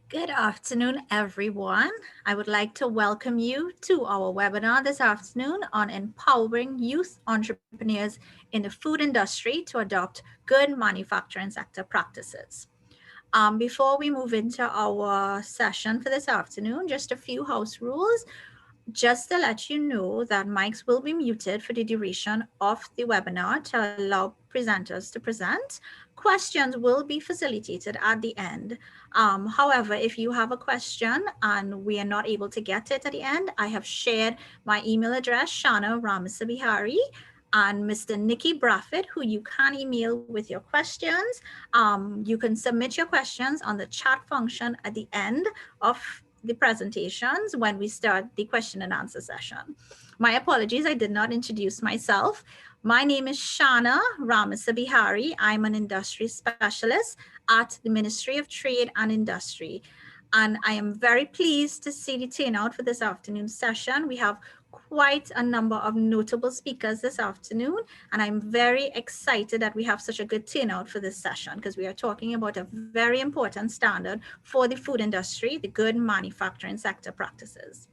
Good afternoon, everyone. I would like to welcome you to our webinar this afternoon on empowering youth entrepreneurs in the food industry to adopt good manufacturing sector practices. Before we move into our session for this afternoon, just a few house rules. Just to let you know that mics will be muted for the duration of the webinar to allow presenters to present. Questions will be facilitated at the end. However, if you have a question and we are not able to get it at the end, I have shared my email address, Shana Ramasabihari, and Mr. Nikki Braffett, who you can email with your questions. You can submit your questions on the chat function at the end of the presentations when we start the question and answer session. My apologies, I did not introduce myself. My name is Shana Ramasabihari. I'm an industry specialist at the Ministry of Trade and Industry. And I am very pleased to see the turnout for this afternoon's session. We have quite a number of notable speakers this afternoon, and I'm very excited that we have such a good turnout for this session because we are talking about a very important standard for the food industry, the good manufacturing sector practices.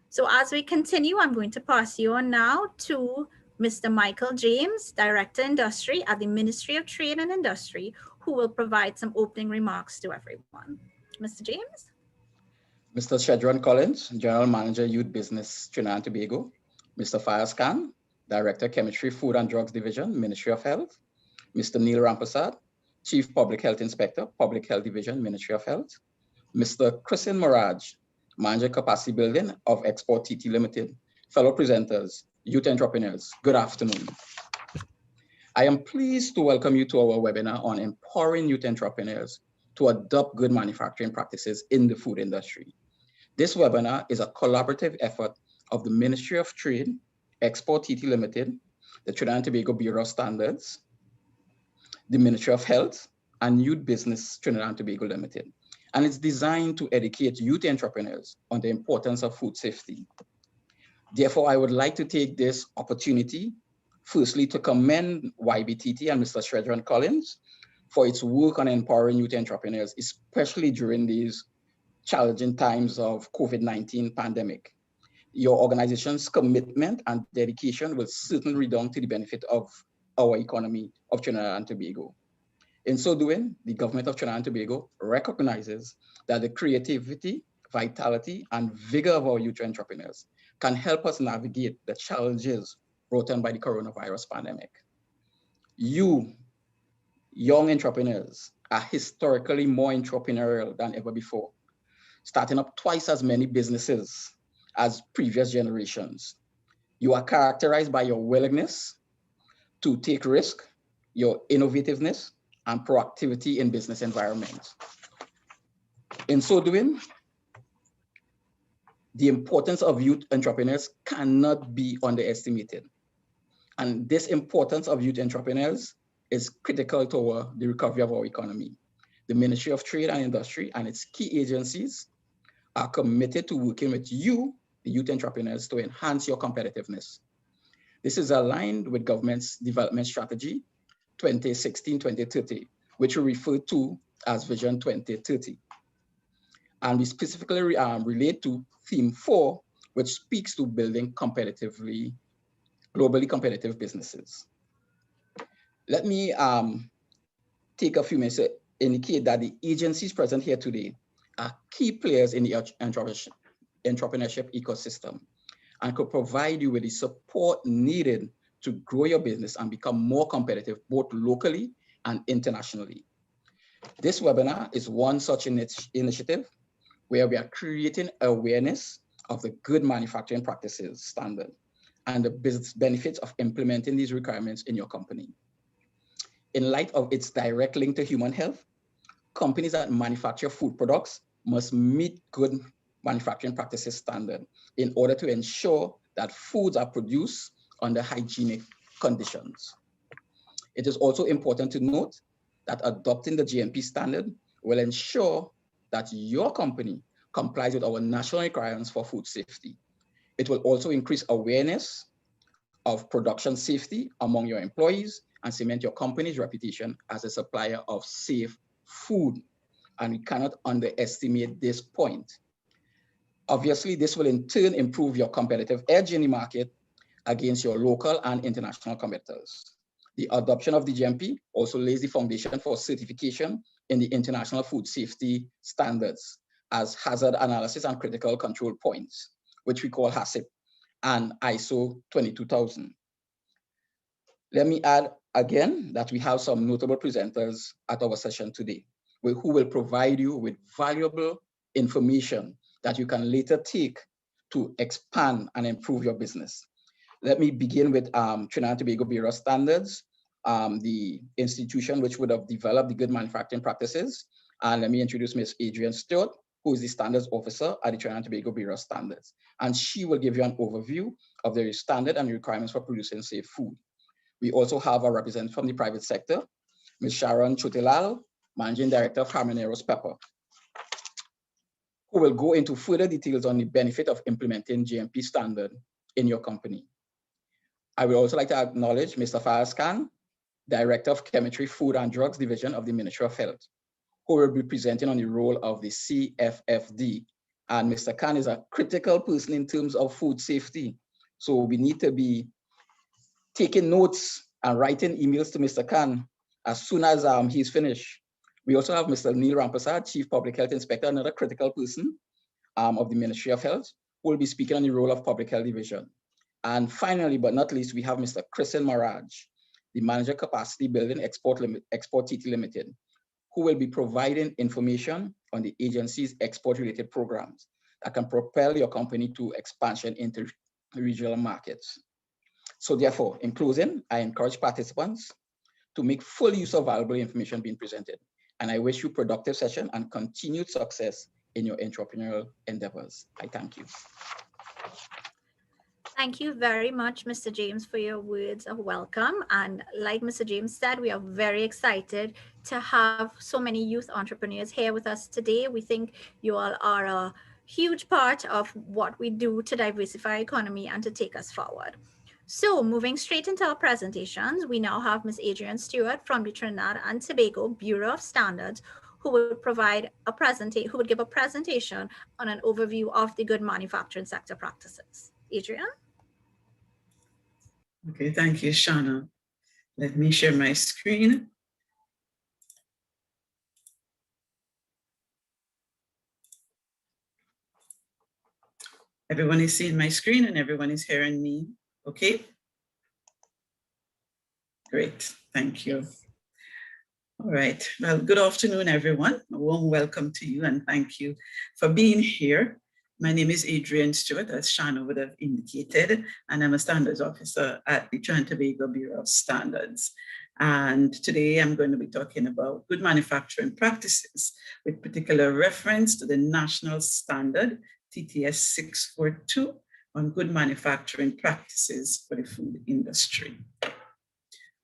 So as we continue, I'm going to pass you on now to Mr. Michael James, Director Industry at the Ministry of Trade and Industry, who will provide some opening remarks to everyone. Mr. James? Mr. Shedron Collins, General Manager, Youth Business, Trinidad and Tobago. Mr. Fayaz Khan, Director, Chemistry, Food and Drugs Division, Ministry of Health. Mr. Neil Rampasad, Chief Public Health Inspector, Public Health Division, Ministry of Health. Mr. Christian Maraj, Manager, Capacity Building of Export TT Limited. Fellow presenters, youth entrepreneurs, good afternoon. I am pleased to welcome you to our webinar on empowering youth entrepreneurs to adopt good manufacturing practices in the food industry. This webinar is a collaborative effort of the Ministry of Trade, Export TT Limited, the Trinidad and Tobago Bureau of Standards, the Ministry of Health, and Youth Business Trinidad and Tobago Limited. And it's designed to educate youth entrepreneurs on the importance of food safety. Therefore, I would like to take this opportunity, firstly, to commend YBTT and Mr. Shedron Collins for its work on empowering youth entrepreneurs, especially during these challenging times of COVID-19 pandemic. Your organization's commitment and dedication will certainly redound to the benefit of our economy of Trinidad and Tobago. In so doing, the government of Trinidad and Tobago recognizes that the creativity, vitality, and vigor of our youth entrepreneurs can help us navigate the challenges brought on by the coronavirus pandemic. You, young entrepreneurs, are historically more entrepreneurial than ever before, starting up twice as many businesses as previous generations. You are characterized by your willingness to take risk, your innovativeness, and proactivity in business environments. In so doing, the importance of youth entrepreneurs cannot be underestimated. And this importance of youth entrepreneurs is critical to the recovery of our economy. The Ministry of Trade and Industry and its key agencies are committed to working with you, the youth entrepreneurs, to enhance your competitiveness. This is aligned with government's development strategy 2016-2030, which we refer to as Vision 2030. And we specifically relate to theme 4, which speaks to building globally competitive businesses. Let me take a few minutes to indicate that the agencies present here today are key players in the entrepreneurship ecosystem and could provide you with the support needed to grow your business and become more competitive, both locally and internationally. This webinar is one such initiative where we are creating awareness of the good manufacturing practices standard and the business benefits of implementing these requirements in your company. In light of its direct link to human health, companies that manufacture food products must meet good manufacturing practices standard in order to ensure that foods are produced under hygienic conditions. It is also important to note that adopting the GMP standard will ensure that your company complies with our national requirements for food safety. It will also increase awareness of production safety among your employees and cement your company's reputation as a supplier of safe food and we cannot underestimate this point. Obviously, this will in turn improve your competitive edge in the market against your local and international competitors. The adoption of the GMP also lays the foundation for certification in the International Food Safety Standards as hazard analysis and critical control points, which we call HACCP, and ISO 22000. Let me add again that we have some notable presenters at our session today who will provide you with valuable information that you can later take to expand and improve your business. Let me begin with Trinidad and Tobago Bureau of Standards, the institution which would have developed the good manufacturing practices. And let me introduce Ms. Adrienne Stewart, who is the Standards Officer at the Trinidad and Tobago Bureau of Standards. And she will give you an overview of the standard and requirements for producing safe food. We also have a representative from the private sector, Ms. Sharon Chotelal, Managing Director of Harmoneros Pepper, who will go into further details on the benefit of implementing GMP standard in your company. I would also like to acknowledge Mr. Fayaz Khan, Director of Chemistry, Food and Drugs Division of the Ministry of Health, who will be presenting on the role of the CFFD. And Mr. Khan is a critical person in terms of food safety. So we need to be taking notes and writing emails to Mr. Khan as soon as he's finished. We also have Mr. Neil Rampasad, Chief Public Health Inspector, another critical person of the Ministry of Health, who will be speaking on the role of Public Health Division. And finally, but not least, we have Mr. Christian Maraj, the Manager Capacity Building Export TT Limited, who will be providing information on the agency's export-related programs that can propel your company to expansion into regional markets. So therefore, in closing, I encourage participants to make full use of valuable information being presented. And I wish you a productive session and continued success in your entrepreneurial endeavors. I thank you. Thank you very much, Mr. James, for your words of welcome. And like Mr. James said, we are very excited to have so many youth entrepreneurs here with us today. We think you all are a huge part of what we do to diversify our economy and to take us forward. So moving straight into our presentations, we now have Ms. Adrienne Stewart from the Trinidad and Tobago Bureau of Standards, who will give a presentation on an overview of the good manufacturing sector practices. Adrienne? Okay, thank you, Shauna. Let me share my screen. Everyone is seeing my screen and everyone is hearing me, okay? Great, thank you. All right, well, good afternoon, everyone. A warm welcome to you and thank you for being here. My name is Adrienne Stewart, as Shauna would have indicated, and I'm a Standards Officer at the Trinidad and Tobago Bureau of Standards. And today I'm going to be talking about good manufacturing practices with particular reference to the National Standard TTS 642 on good manufacturing practices for the food industry.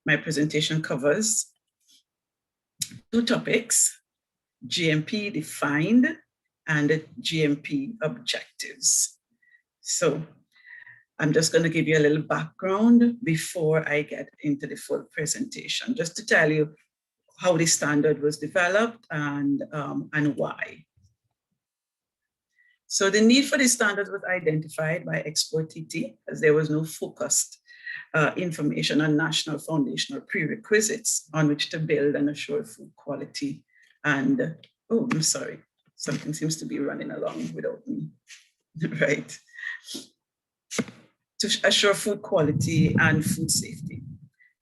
My presentation covers two topics, GMP defined and the GMP objectives. So I'm just going to give you a little background before I get into the full presentation, just to tell you how the standard was developed and why. So the need for the standard was identified by Export TT as there was no focused information on national foundational prerequisites on which to build and assure food quality. And, oh, I'm sorry. Something seems to be running along without me, right? To assure food quality and food safety.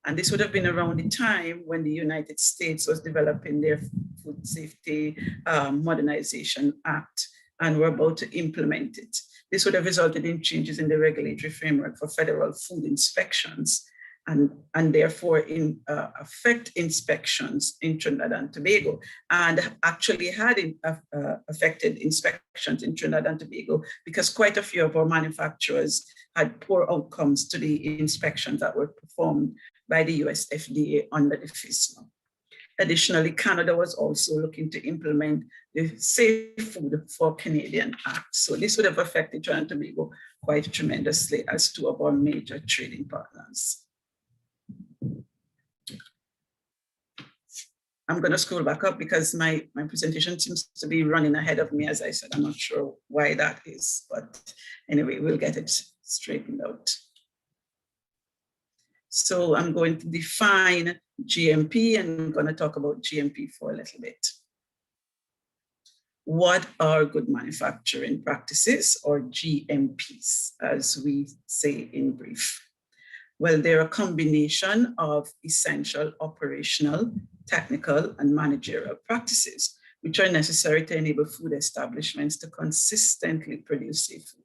And this would have been around the time when the United States was developing their Food Safety Modernization Act and were about to implement it. This would have resulted in changes in the regulatory framework for federal food inspections and therefore affect inspections in Trinidad and Tobago, and actually had affected inspections in Trinidad and Tobago because quite a few of our manufacturers had poor outcomes to the inspections that were performed by the US FDA under the FISMA. Additionally, Canada was also looking to implement the Safe Food for Canadian Act. So this would have affected Trinidad and Tobago quite tremendously as two of our major trading partners. I'm going to scroll back up because my presentation seems to be running ahead of me. As I said, I'm not sure why that is, but anyway, we'll get it straightened out. So I'm going to define GMP, and I'm going to talk about GMP for a little bit. What are good manufacturing practices, or GMPs, as we say in brief? Well, they're a combination of essential operational, technical, and managerial practices, which are necessary to enable food establishments to consistently produce safe food.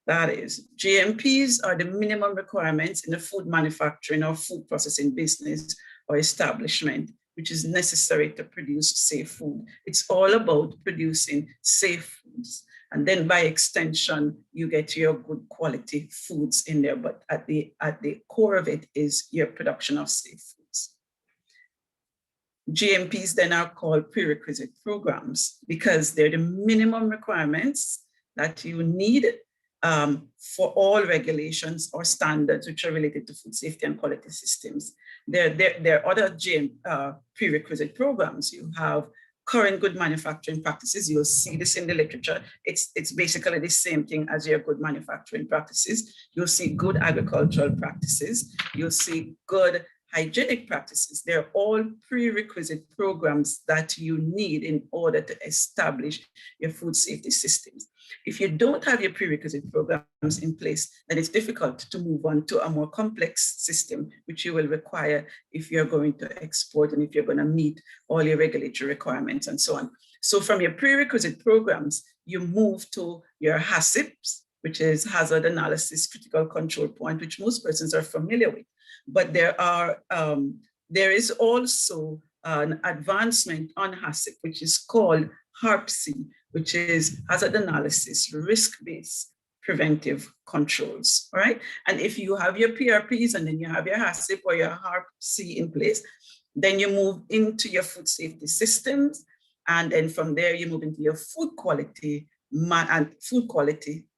That is, GMPs are the minimum requirements in the food manufacturing or food processing business or establishment, which is necessary to produce safe food. It's all about producing safe foods. And then by extension, you get your good quality foods in there, but at the core of it is your production of safe foods. GMPs then are called prerequisite programs because they're the minimum requirements that you need for all regulations or standards which are related to food safety and quality systems. There are other prerequisite programs. You have current good manufacturing practices. You'll see this in the literature. It's basically the same thing as your good manufacturing practices. You'll see good agricultural practices. You'll see good hygienic practices. They're all prerequisite programs that you need in order to establish your food safety systems. If you don't have your prerequisite programs in place, then it's difficult to move on to a more complex system, which you will require if you're going to export and if you're going to meet all your regulatory requirements and so on. So from your prerequisite programs, you move to your HACCPs, which is Hazard Analysis Critical Control Point, which most persons are familiar with. But there is also an advancement on HACCP, which is called HARPC, which is Hazard Analysis Risk-Based Preventive Controls, all right? And if you have your PRPs and then you have your HACCP or your HARPC in place, then you move into your food safety systems, and then from there you move into your food quality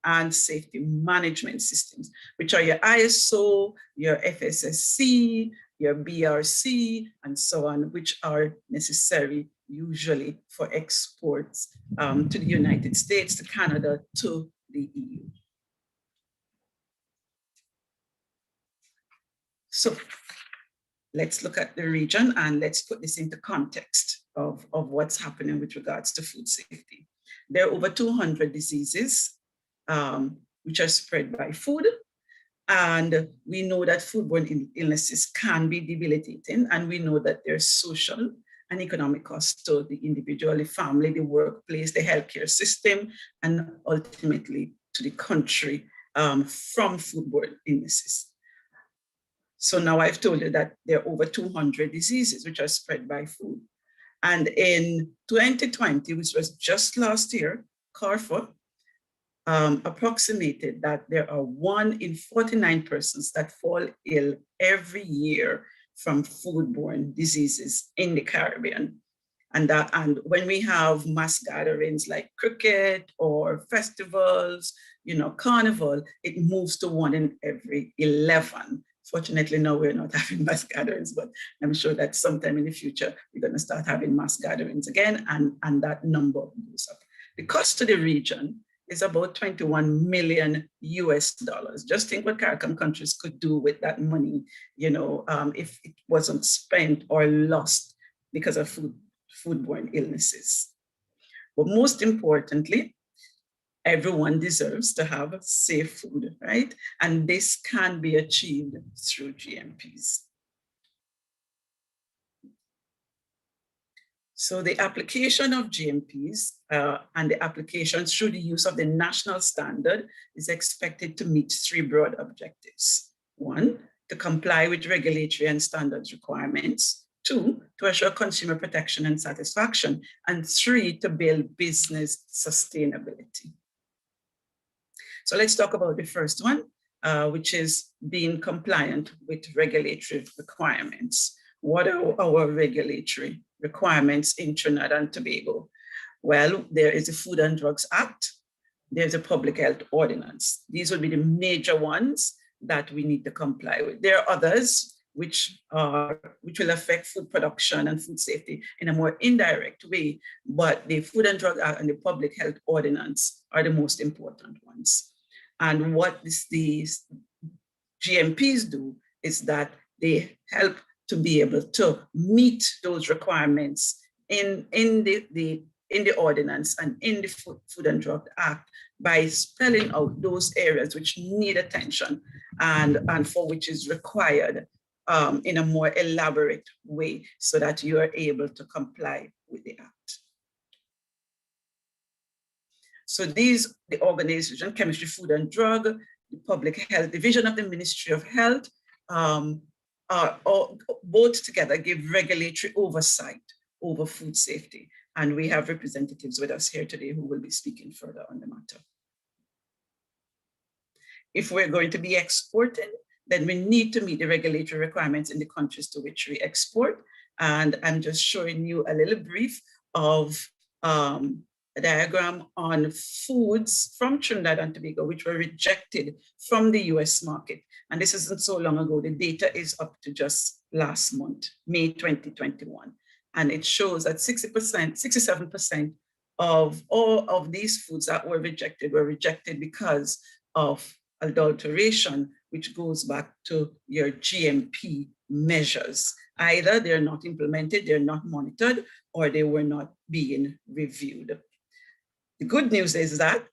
and safety management systems, which are your ISO, your FSSC, your BRC, and so on, which are necessary usually for exports to the United States, to Canada, to the EU. So let's look at the region and let's put this into context of what's happening with regards to food safety. There are over 200 diseases which are spread by food. And we know that foodborne illnesses can be debilitating, and we know that there's social and economic costs to the individual, the family, the workplace, the healthcare system, and ultimately to the country from foodborne illnesses. So now I've told you that there are over 200 diseases which are spread by food. And in 2020, which was just last year, CARFA approximated that there are 1 in 49 persons that fall ill every year from foodborne diseases in the Caribbean. And when we have mass gatherings like cricket or festivals, carnival, it moves to 1 in every 11. Fortunately, now we're not having mass gatherings, but I'm sure that sometime in the future, we're going to start having mass gatherings again, and that number goes up. The cost to the region is about $21 million US. Just think what CARICOM countries could do with that money, if it wasn't spent or lost because of foodborne illnesses. But most importantly, everyone deserves to have safe food, right? And this can be achieved through GMPs. So the application of GMPs and the application through the use of the national standard is expected to meet 3 broad objectives. 1, to comply with regulatory and standards requirements. 2, to assure consumer protection and satisfaction. And 3, to build business sustainability. So let's talk about the first one, which is being compliant with regulatory requirements. What are our regulatory requirements in Trinidad and Tobago? Well, there is the Food and Drugs Act. There's a Public Health Ordinance. These would be the major ones that we need to comply with. There are others which will affect food production and food safety in a more indirect way, but the Food and Drug Act and the Public Health Ordinance are the most important ones. And what these GMPs do is that they help to be able to meet those requirements in the ordinance and in the Food and Drug Act by spelling out those areas which need attention and for which is required in a more elaborate way so that you are able to comply with the Act. So the organization, Chemistry, Food and Drug, the Public Health Division of the Ministry of Health, are both together give regulatory oversight over food safety. And we have representatives with us here today who will be speaking further on the matter. If we're going to be exporting, then we need to meet the regulatory requirements in the countries to which we export. And I'm just showing you a little brief of a diagram on foods from Trinidad and Tobago, which were rejected from the US market. And this isn't so long ago. The data is up to just last month, May 2021. And it shows that 67% of all of these foods that were rejected because of adulteration, which goes back to your GMP measures. Either they're not implemented, they're not monitored, or they were not being reviewed. The good news is that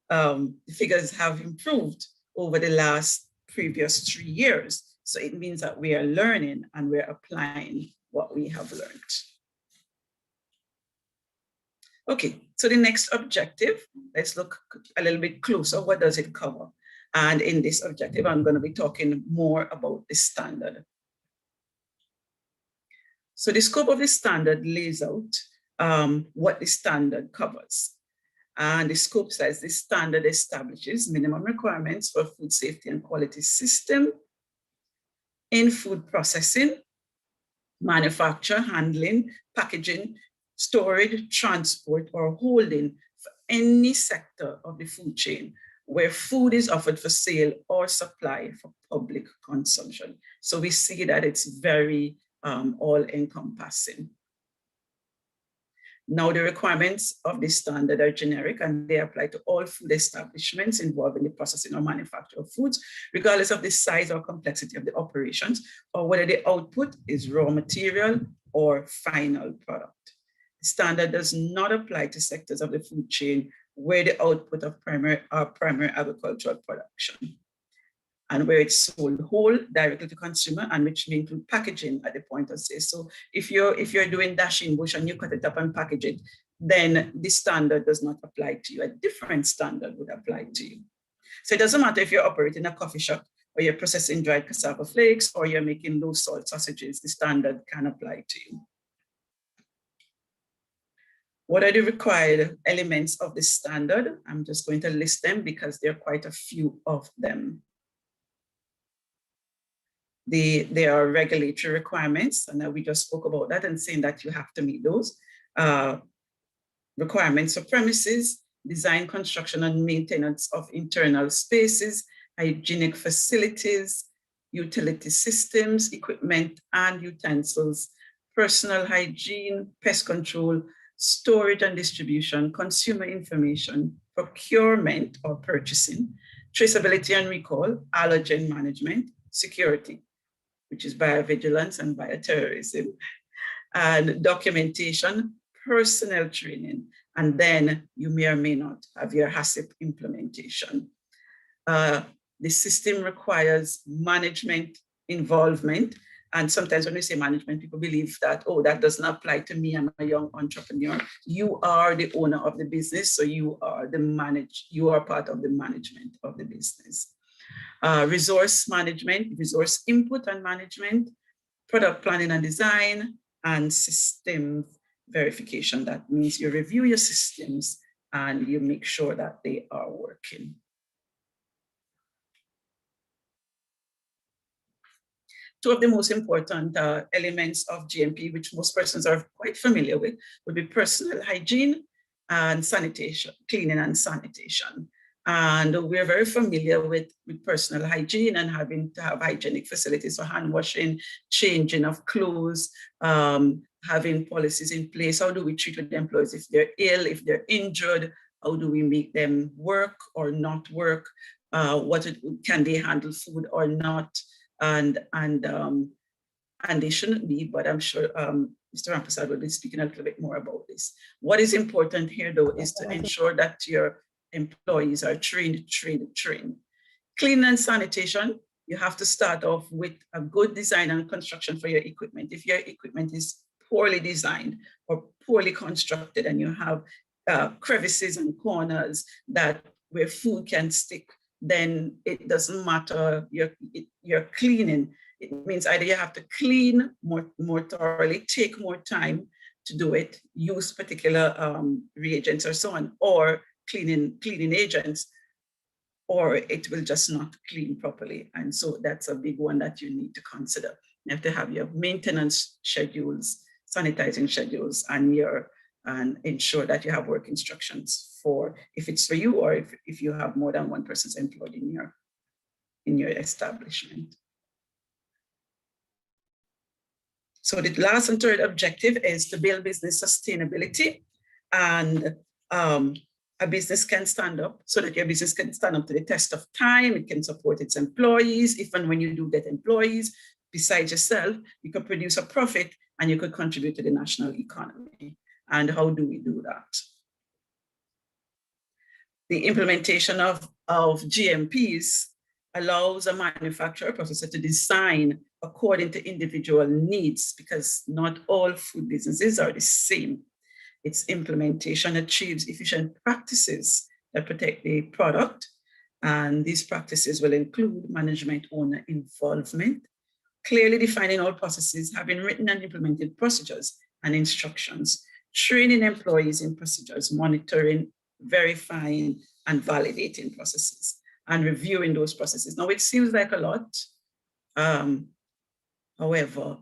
the figures have improved over the previous 3 years. So it means that we are learning and we're applying what we have learned. Okay, so the next objective, let's look a little bit closer. What does it cover? And in this objective, I'm going to be talking more about the standard. So the scope of the standard lays out what the standard covers. And the scope says the standard establishes minimum requirements for food safety and quality system in food processing, manufacture, handling, packaging, storage, transport, or holding for any sector of the food chain where food is offered for sale or supply for public consumption. So we see that it's very all-encompassing. Now, the requirements of this standard are generic and they apply to all food establishments involved in the processing or manufacture of foods, regardless of the size or complexity of the operations, or whether the output is raw material or final product. The standard does not apply to sectors of the food chain where the output of primary agricultural production and where it's sold whole directly to consumer, and which may include packaging at the point of sale. So if you're doing dashing bush and you cut it up and package it, then the standard does not apply to you. A different standard would apply to you. So it doesn't matter if you're operating a coffee shop or you're processing dried cassava flakes or you're making low salt sausages, the standard can apply to you. What are the required elements of the standard? I'm just going to list them because there are quite a few of them. There are regulatory requirements, and we just spoke about that and saying that you have to meet those. Requirements for premises, design, construction, and maintenance of internal spaces, hygienic facilities, utility systems, equipment and utensils, personal hygiene, pest control, storage and distribution, consumer information, procurement or purchasing, traceability and recall, allergen management, security, which is biovigilance and bioterrorism, and documentation, personnel training, and then you may or may not have your HACCP implementation. The system requires management involvement, and sometimes when we say management, people believe that, oh, that doesn't apply to me, I'm a young entrepreneur. You are the owner of the business, so you are part of the management of the business. Resource management, resource input and management, product planning and design, and system verification. That means you review your systems and you make sure that they are working. Two of the most important elements of GMP, which most persons are quite familiar with, would be personal hygiene and sanitation, cleaning and sanitation. And we're very familiar with personal hygiene and having to have hygienic facilities for hand washing, changing of clothes, having policies in place. How do we treat with the employees if they're ill, if they're injured? How do we make them work or not work? Can they handle food or not? And they shouldn't be, but I'm sure Mr. Rampersad will be speaking a little bit more about this. What is important here, though, is to ensure that your employees are trained. Cleaning and sanitation, you have to start off with a good design and construction for your equipment. If your equipment is poorly designed or poorly constructed and you have crevices and corners where food can stick, then it doesn't matter you're cleaning. It means either you have to clean more thoroughly, take more time to do it, use particular reagents or so on, or cleaning agents, or it will just not clean properly. And so that's a big one that you need to consider. You have to have your maintenance schedules, sanitizing schedules, and ensure that you have work instructions for if it's for you or if you have more than one person employed in your establishment. So the last and third objective is to build business sustainability, and a business can stand up so that your business can stand up to the test of time. It can support its employees. If and when you do get employees, besides yourself, you could produce a profit and you could contribute to the national economy. And how do we do that? The implementation of GMPs allows a manufacturer, processor to design according to individual needs, because not all food businesses are the same. Its implementation achieves efficient practices that protect the product, and these practices will include management owner involvement, clearly defining all processes, having written and implemented procedures and instructions, training employees in procedures, monitoring, verifying, and validating processes, and reviewing those processes. Now, it seems like a lot. However,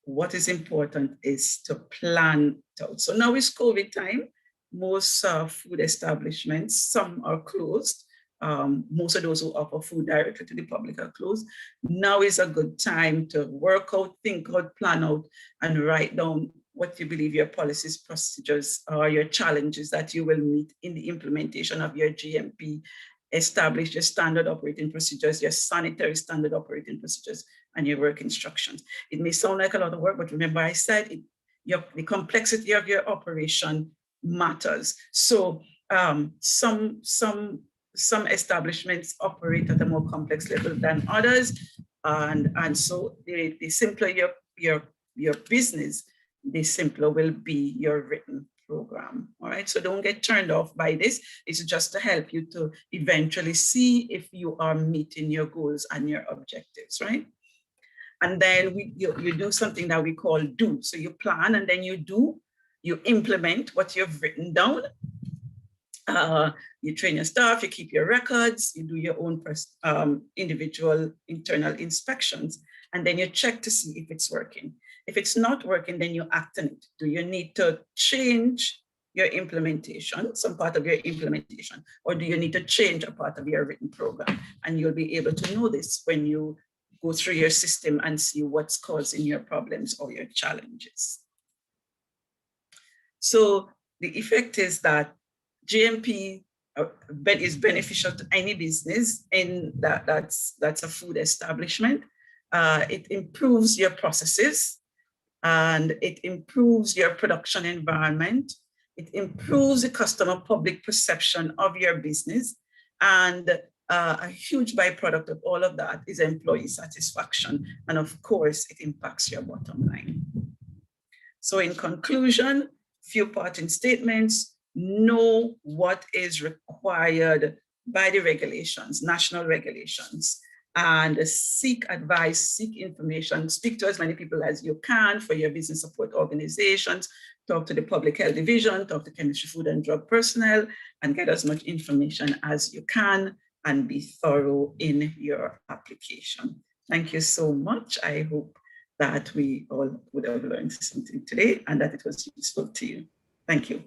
what is important is to plan it out. So now is COVID time. Most food establishments, some are closed. Most of those who offer food directly to the public are closed. Now is a good time to work out, think out, plan out, and write down what you believe your policies, procedures, or your challenges that you will meet in the implementation of your GMP. Establish your standard operating procedures, your sanitary standard operating procedures, and your work instructions. It may sound like a lot of work, but remember I said the complexity of your operation matters. So some establishments operate at a more complex level than others, and so the simpler your business, the simpler will be your written program. All right, so don't get turned off by this. It's just to help you to eventually see if you are meeting your goals and your objectives, right? And then you do something that we call do. So you plan and then you implement what you've written down. You train your staff, you keep your records, you do your own individual internal inspections, and then you check to see if it's working. If it's not working, then you act on it. Do you need to change your implementation, some part of your implementation, or do you need to change a part of your written program? And you'll be able to know this when you go through your system and see what's causing your problems or your challenges. So the effect is that GMP is beneficial to any business in that's a food establishment. It improves your processes, and it improves your production environment. It improves the customer public perception of your business. And a huge byproduct of all of that is employee satisfaction. And of course, it impacts your bottom line. So in conclusion, few parting statements: know what is required by the regulations, national regulations, and seek advice, seek information, speak to as many people as you can for your business support organizations, talk to the public health division, talk to chemistry, food and drug personnel, and get as much information as you can and be thorough in your application. Thank you so much. I hope that we all would have learned something today and that it was useful to you. Thank you.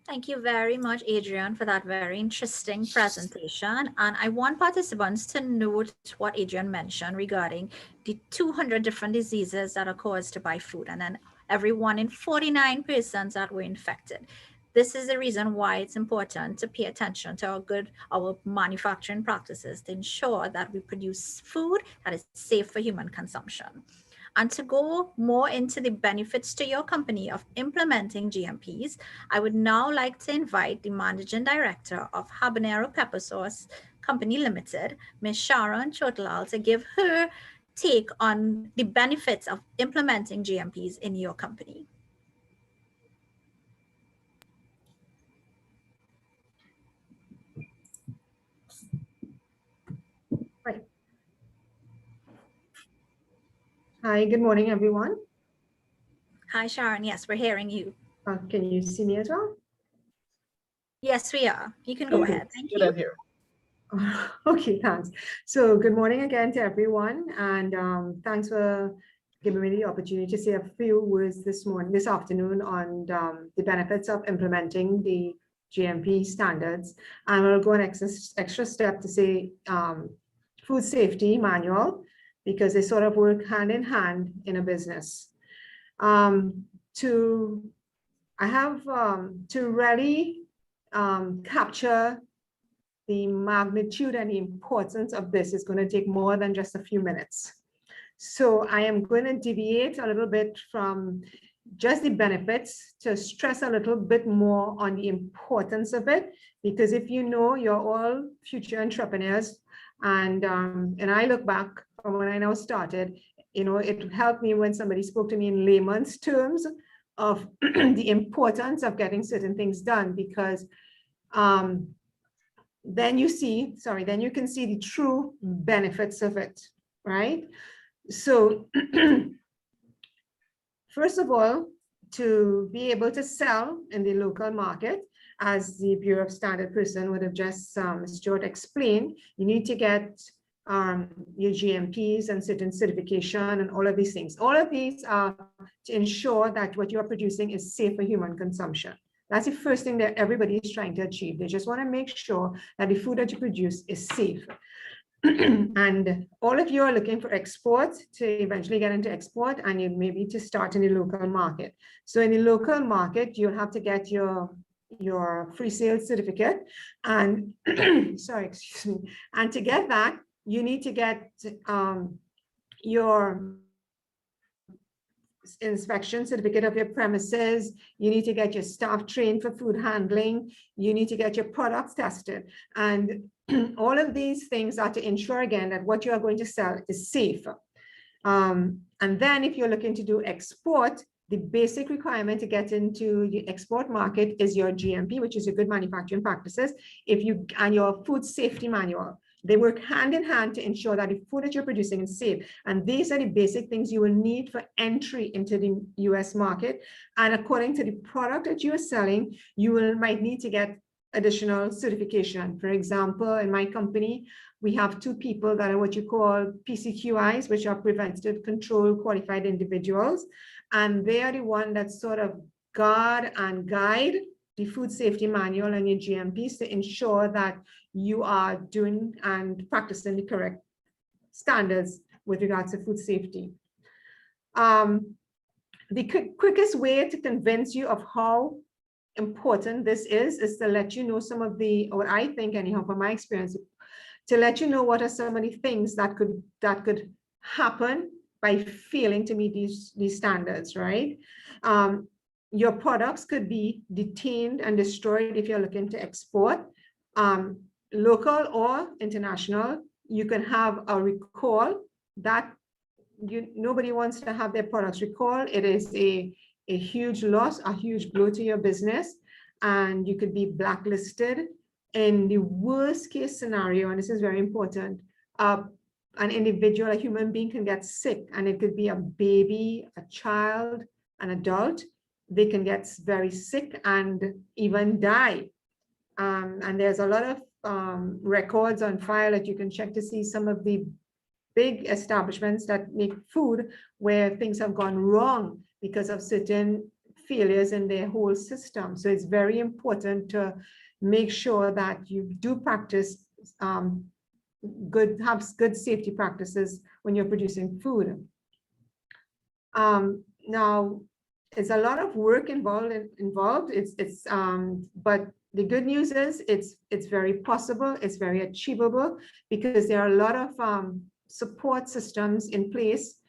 Thank you very much, Adrian, for that very interesting presentation. And I want participants to note what Adrian mentioned regarding the 200 different diseases that are caused by food, and then every 1 in 49 persons that were infected. This is the reason why it's important to pay attention to our manufacturing practices to ensure that we produce food that is safe for human consumption. And to go more into the benefits to your company of implementing GMPs, I would now like to invite the Managing Director of Habanero Pepper Sauce Company Limited, Ms. Sharon Chotlal, to give her take on the benefits of implementing GMPs in your company. Right. Hi, good morning, everyone. Hi, Sharon. Yes, we're hearing you. Can you see me as well? Yes, we are. You can go ahead. Thank you. Here. Okay, thanks. So good morning again to everyone, and thanks for giving me the opportunity to say a few words this afternoon on the benefits of implementing the GMP standards. And we'll go an extra step to say food safety manual, because they sort of work hand in hand in a business. I have to really capture the magnitude and the importance of this is going to take more than just a few minutes. So I am going to deviate a little bit from just the benefits to stress a little bit more on the importance of it, because if you know, you're all future entrepreneurs, and I look back from when I now started, you know, it helped me when somebody spoke to me in layman's terms of the importance of getting certain things done, because then you can see the true benefits of it, right? So first of all, to be able to sell in the local market, as the Bureau of Standard person would have just Stuart explained, you need to get your GMPs and certain certification and all of these things. All of these are to ensure that what you are producing is safe for human consumption. That's the first thing that everybody is trying to achieve. They just want to make sure that the food that you produce is safe. And all of you are looking for export to eventually get into export, and you maybe to start in the local market. So in the local market, you'll have to get your free sales certificate, and sorry, excuse me. And to get that, you need to get your inspection certificate of your premises. You need to get your staff trained for food handling. You need to get your products tested. And all of these things are to ensure, again, that what you are going to sell is safe. And then if you're looking to do export, the basic requirement to get into the export market is your GMP, which is your good manufacturing practices, and your food safety manual. They work hand in hand to ensure that the food that you're producing is safe. And these are the basic things you will need for entry into the US market. And according to the product that you are selling, you might need to get additional certification. For example, in my company, we have 2 people that are what you call PCQIs, which are Preventative Control Qualified Individuals. And they are the one that sort of guard and guide the food safety manual and your GMPs to ensure that you are doing and practicing the correct standards with regards to food safety. The quickest way to convince you of how important this is to let you know some of the, what I think anyhow from my experience, to let you know what are some of the things that could happen by failing to meet these standards, right? Your products could be detained and destroyed if you're looking to export, local or international. You can have a recall that nobody wants to have their products recalled. It is a huge loss, a huge blow to your business, and you could be blacklisted. In the worst case scenario, and this is very important, an individual, a human being can get sick, and it could be a baby, a child, an adult. They can get very sick and even die. And there's a lot of records on file that you can check to see some of the big establishments that make food where things have gone wrong because of certain failures in their whole system. So it's very important to make sure that you do practice good safety practices when you're producing food. Now, it's a lot of work involved. But the good news is it's very possible, it's very achievable, because there are a lot of support systems in place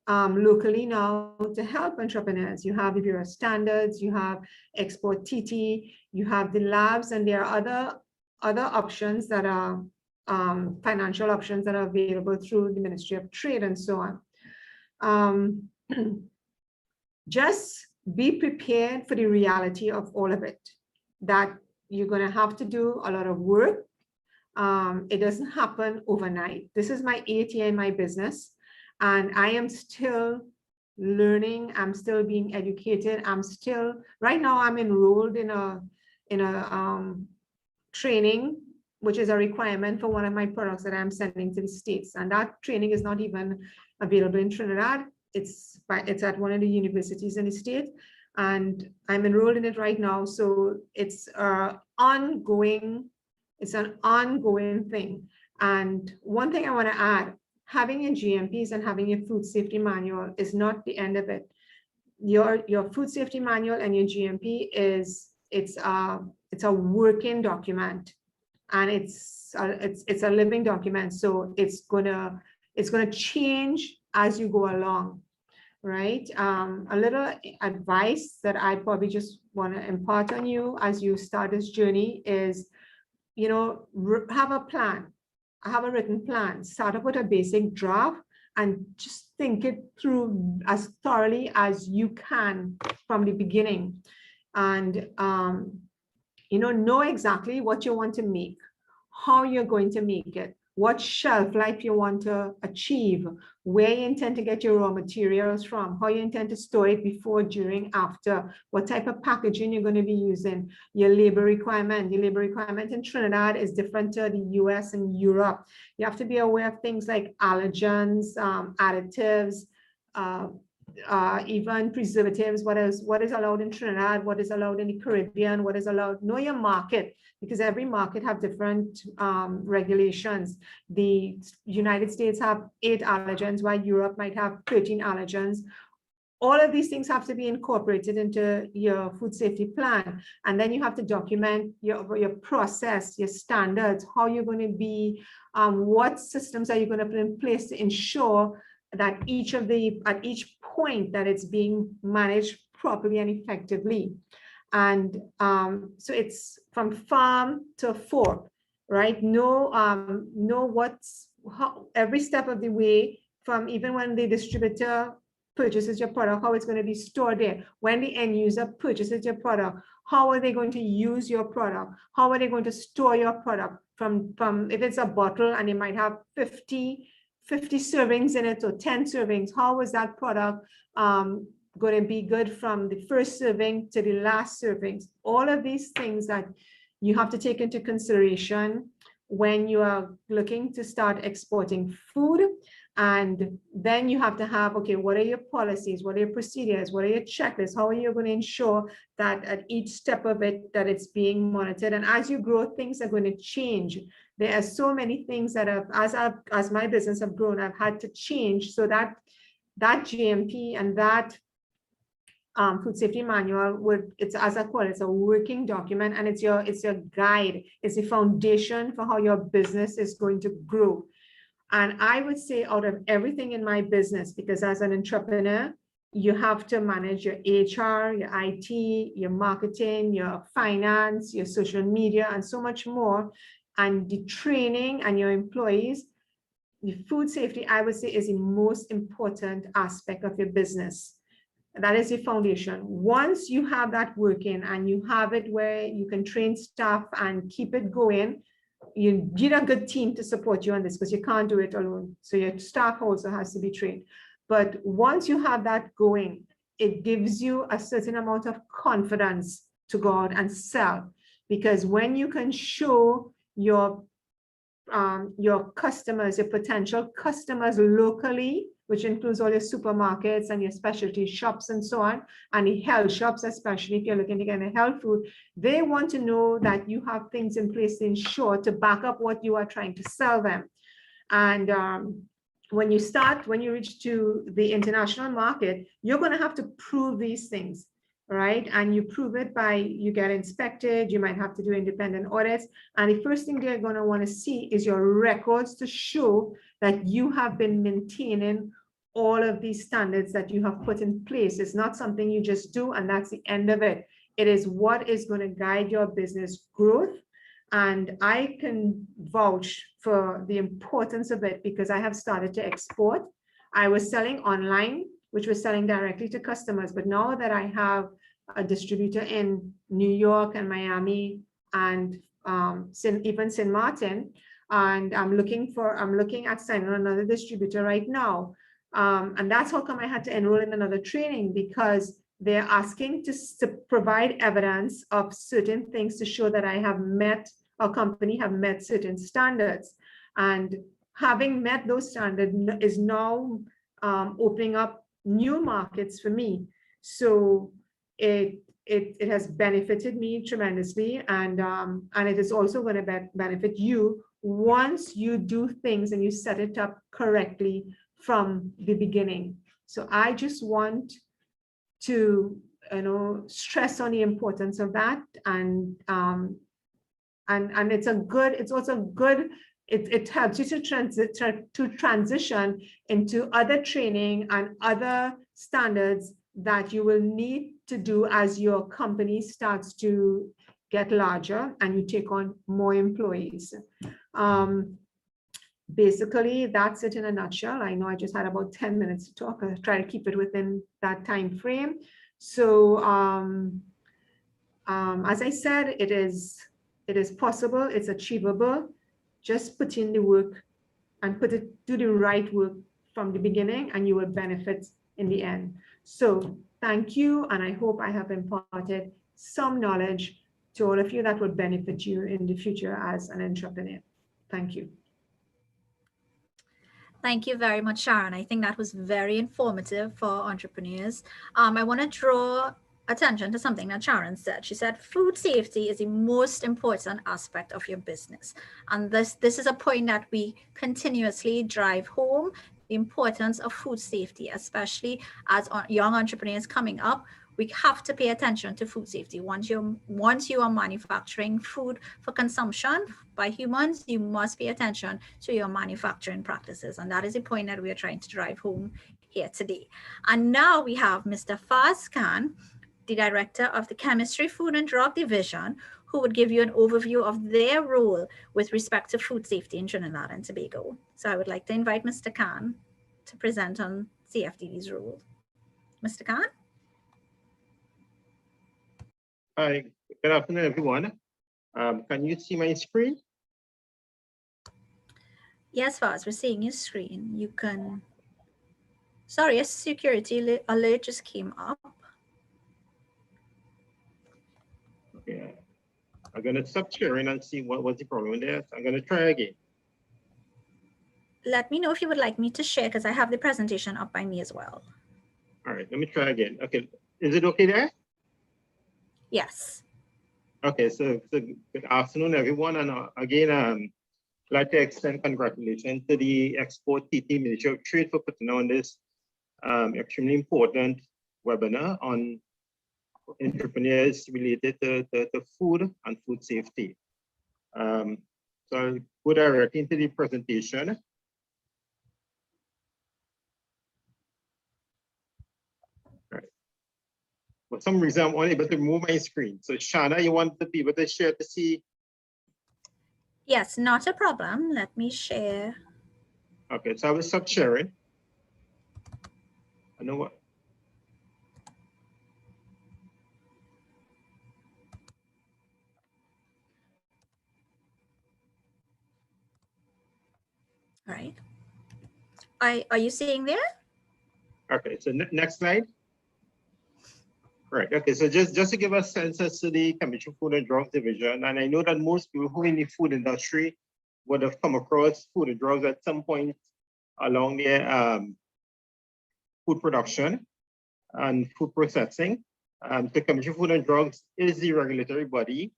locally now to help entrepreneurs. You have the Bureau of Standards, you have Export TT, you have the labs, and there are other options that are financial options that are available through the Ministry of Trade and so on. Just be prepared for the reality of all of it, that you're going to have to do a lot of work. It doesn't happen overnight. This is my 8th year in my business, and I am still learning. I'm still being educated. Right now I'm enrolled in a training, which is a requirement for one of my products that I'm sending to the States. And that training is not even available in Trinidad. It's at one of the universities in the state, and I'm enrolled in it right now. So it's an ongoing thing. And one thing I want to add, having your GMPs and having your food safety manual is not the end of it. Your food safety manual and your GMP it's a working document, and it's a living document. So it's gonna change as you go along, right? A little advice that I probably just want to impart on you as you start this journey is, have a plan. Have a written plan. Start up with a basic draft and just think it through as thoroughly as you can from the beginning. And know exactly what you want to make, how you're going to make it, what shelf life you want to achieve, where you intend to get your raw materials from, how you intend to store it before, during, after, what type of packaging you're going to be using, your labor requirement. The labor requirement in Trinidad is different to the US and Europe. You have to be aware of things like allergens, additives, even preservatives, what is allowed in Trinidad, what is allowed in the Caribbean, what is allowed. Know your market, because every market have different regulations. The United States have 8 allergens, while Europe might have 13 allergens. All of these things have to be incorporated into your food safety plan. And then you have to document your process, your standards, how you're going to be, what systems are you going to put in place to ensure that at each point that it's being managed properly and effectively. And so it's from farm to fork, right? Know how every step of the way, from even when the distributor purchases your product, how it's going to be stored there. When the end user purchases your product, how are they going to use your product? How are they going to store your product? From if it's a bottle and it might have 50 servings in it or 10 servings, how is that product going to be good from the first serving to the last servings? All of these things that you have to take into consideration when you are looking to start exporting food. And then you have to have, okay, what are your policies? What are your procedures? What are your checklists? How are you going to ensure that at each step of it, that it's being monitored? And as you grow, things are going to change. There are so many things that as my business have grown, I've had to change, so that GMP and that food safety manual it's, as I call it, it's a working document, and it's your guide. It's the foundation for how your business is going to grow. And I would say, out of everything in my business, because as an entrepreneur, you have to manage your HR, your IT, your marketing, your finance, your social media, and so much more, and the training and your employees. The food safety, I would say, is the most important aspect of your business. That is the foundation. Once you have that working and you have it where you can train staff and keep it going, you need a good team to support you on this, because you can't do it alone. So your staff also has to be trained. But once you have that going, it gives you a certain amount of confidence to go out and sell. Because when you can show your your customers, your potential customers locally, which includes all your supermarkets and your specialty shops and so on, and the health shops, especially if you're looking to get a health food, they want to know that you have things in place to ensure to back up what you are trying to sell them. And when you reach to the international market, you're going to have to prove these things, right? And you prove it by, you get inspected, you might have to do independent audits. And the first thing they're going to want to see is your records to show that you have been maintaining all of these standards that you have put in place. It's not something you just do and that's the end of it. It is what is going to guide your business growth. And I can vouch for the importance of it because I have started to export. I was selling online, which was selling directly to customers. But now that I have a distributor in New York and Miami and even St. Martin, and I'm looking at signing another distributor right now. And that's how come I had to enroll in another training, because they're asking to provide evidence of certain things to show that I have met, our company have met certain standards. And having met those standards is now opening up new markets for me. So it has benefited me tremendously, and it is also going to benefit you once you do things and you set it up correctly from the beginning. So I just want to stress on the importance of that, and it's also good. It helps you to transition into other training and other standards that you will need to do as your company starts to get larger and you take on more employees. Basically, that's it in a nutshell. I know I just had about 10 minutes to talk. I'll try to keep it within that time frame. So as I said, it is possible, it's achievable. Just put in the work and do the right work from the beginning, and you will benefit in the end. So thank you, and I hope I have imparted some knowledge to all of you that would benefit you in the future as an entrepreneur. Thank you. Thank you very much, Sharon. I think that was very informative for entrepreneurs. I want to draw attention to something that Sharon said. She said food safety is the most important aspect of your business. And this is a point that we continuously drive home, the importance of food safety, especially as young entrepreneurs coming up. We have to pay attention to food safety. Once you are manufacturing food for consumption by humans, you must pay attention to your manufacturing practices. And that is the point that we are trying to drive home here today. And now we have Mr. Faz Khan, the director of the Chemistry, Food and Drug Division, who would give you an overview of their role with respect to food safety in Trinidad and Tobago. So I would like to invite Mr. Khan to present on CFDD's role. Mr. Khan? Hi, good afternoon, everyone. Can you see my screen? Yes, Faz, we're seeing your screen. You can... Sorry, a security alert just came up. Okay, I'm gonna stop sharing and see what's the problem there. So I'm gonna try again. Let me know if you would like me to share, because I have the presentation up by me as well. All right, let me try again. Okay, is it okay there? Yes. Okay, so good afternoon, everyone. And again, I'd like to extend congratulations to the Export TT Ministry of Trade for putting on this extremely important webinar on entrepreneurs related to food and food safety. So I'll go directly into the presentation. For some reason, I'm unable to move my screen. So Shana, you want the people to share to see? Yes, not a problem. Let me share. Okay, so I will stop sharing. I know what. All right. Are you seeing there? Okay, so next slide. Right, okay, so just to give a sense as to the Chemistry, Food and Drug Division, and I know that most people who are in the food industry would have come across food and drugs at some point along their food production and food processing. The Commission Food and Drugs is the regulatory body,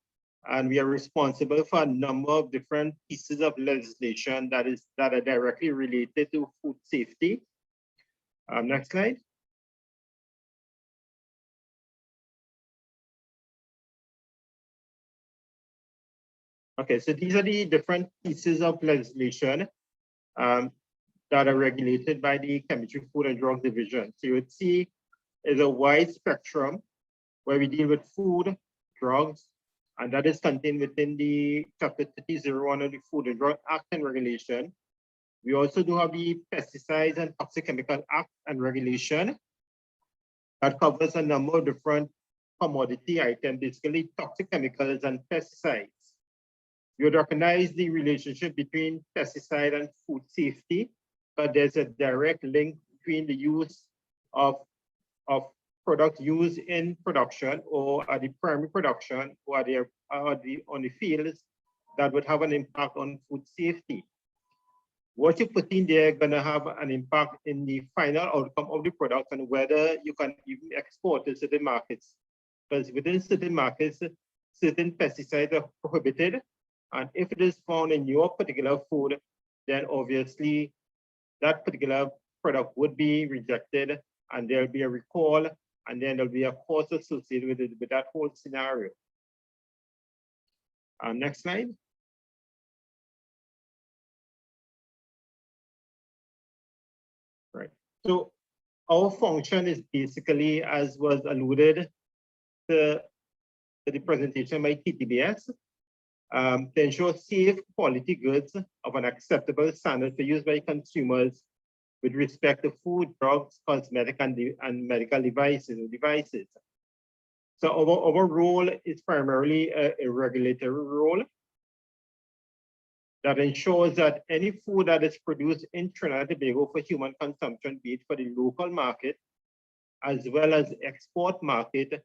and we are responsible for a number of different pieces of legislation that are directly related to food safety. Next slide. Okay, so these are the different pieces of legislation that are regulated by the Chemistry, Food and Drug Division. So you would see is a wide spectrum where we deal with food, drugs, and that is contained within the Chapter 3001 of the Food and Drug Act and Regulation. We also do have the Pesticides and Toxic Chemical Act and Regulation that covers a number of different commodity items, basically toxic chemicals and pesticides. You would recognize the relationship between pesticide and food safety, but there's a direct link between the use of products used in production or at the primary production or on the fields that would have an impact on food safety. What you put in there is going to have an impact in the final outcome of the product and whether you can even export to certain markets. Because within certain markets, certain pesticides are prohibited. And if it is found in your particular food, then obviously that particular product would be rejected and there'll be a recall, and then there'll be a cost associated with that whole scenario. Next slide. Right. So our function is basically, as was alluded to the presentation by TTBS, to ensure safe quality goods of an acceptable standard for use by consumers with respect to food, drugs, cosmetic, and medical devices. So our role is primarily a regulatory role that ensures that any food that is produced in Trinidad and Tobago for human consumption, be it for the local market, as well as export market,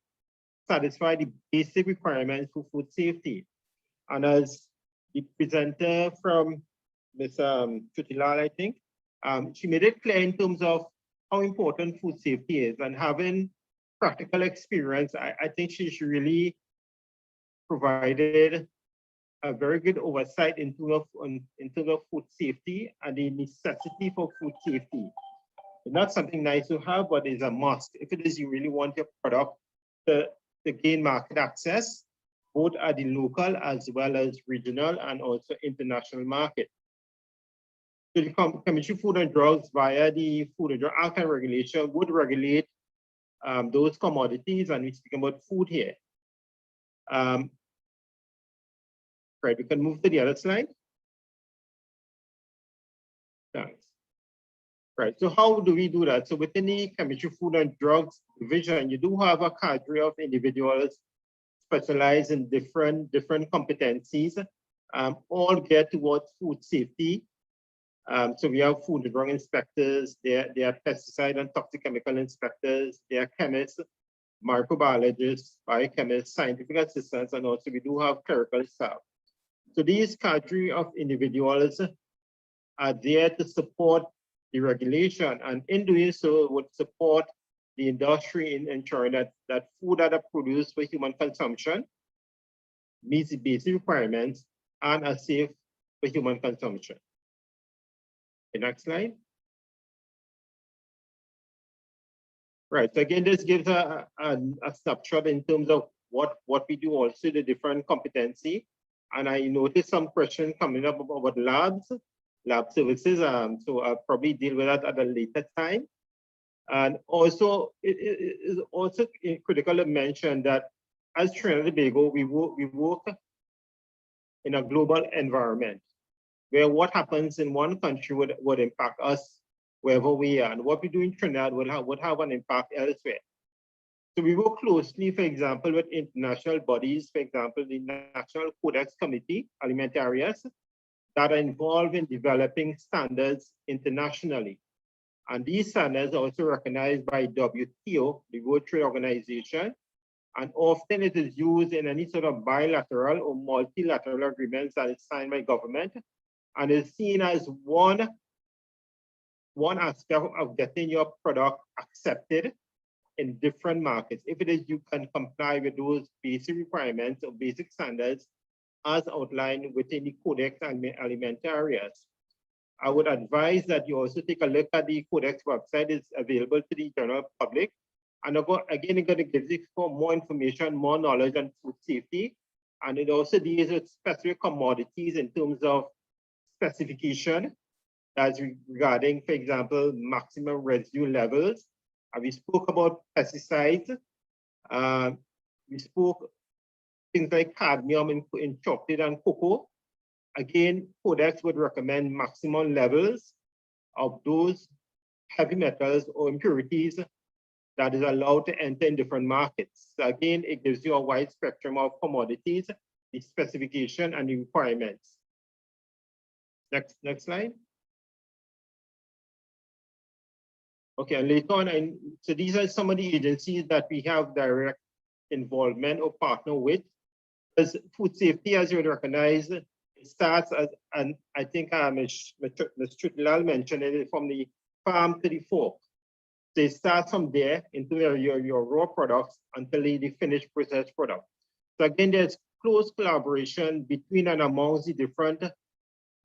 satisfy the basic requirements for food safety. And as the presenter from Ms. Chutilal, I think, she made it clear in terms of how important food safety is, and having practical experience, I think she really provided a very good oversight in terms of food safety and the necessity for food safety. It's not something nice to have, but it's a must. If it is you really want your product to gain market access, both at the local as well as regional and also international market. So the Commission Food and Drugs via the Food and Drug Act and Regulation would regulate those commodities, and we're speaking about food here. Right, we can move to the other slide. Thanks. Right, so how do we do that? So within the Chemistry, Food and Drugs Division, you do have a cadre of individuals specialized in different competencies, all geared towards food safety. So we have food and drug inspectors, there are pesticide and toxic chemical inspectors, there are chemists, microbiologists, biochemists, scientific assistants, and also we do have clerical staff. So these cadre of individuals are there to support the regulation, and in doing so would support the industry in ensuring that food that are produced for human consumption meets the basic requirements and are safe for human consumption. The next slide. Right, so again, this gives a snapshot in terms of what we do, also the different competency. And I noticed some questions coming up about lab services. So I'll probably deal with that at a later time. And also, it is also critical to mention that as Trinidad and Tobago, we work in a global environment where what happens in one country would impact us wherever we are. And what we do in Trinidad would have an impact elsewhere. So we work closely, for example, with international bodies, for example, the National Codex Committee, Alimentarius, that are involved in developing standards internationally. And these standards are also recognized by WTO, the World Trade Organization, and often it is used in any sort of bilateral or multilateral agreements that is signed by government and is seen as one aspect of getting your product accepted in different markets. If it is you can comply with those basic requirements or basic standards as outlined within the Codex Alimentarius. I would advise that you also take a look at the Codex website. It's available to the general public. And again, it's going to give you more information, more knowledge on food safety. And it also deals with specific commodities in terms of specification, as regarding, for example, maximum residue levels. And we spoke about pesticides. We spoke things like cadmium in chocolate and cocoa. Again, Codex would recommend maximum levels of those heavy metals or impurities that is allowed to enter in different markets. So again, it gives you a wide spectrum of commodities, the specification and the requirements. Next slide. Okay, and later on, so these are some of the agencies that we have direct involvement or partner with. As food safety, as you would recognize, it starts as, and I think Ms. Chutlal mentioned it, from the farm to the fork. So it starts from there into your raw products until the finished processed product. So again, there's close collaboration between and amongst the different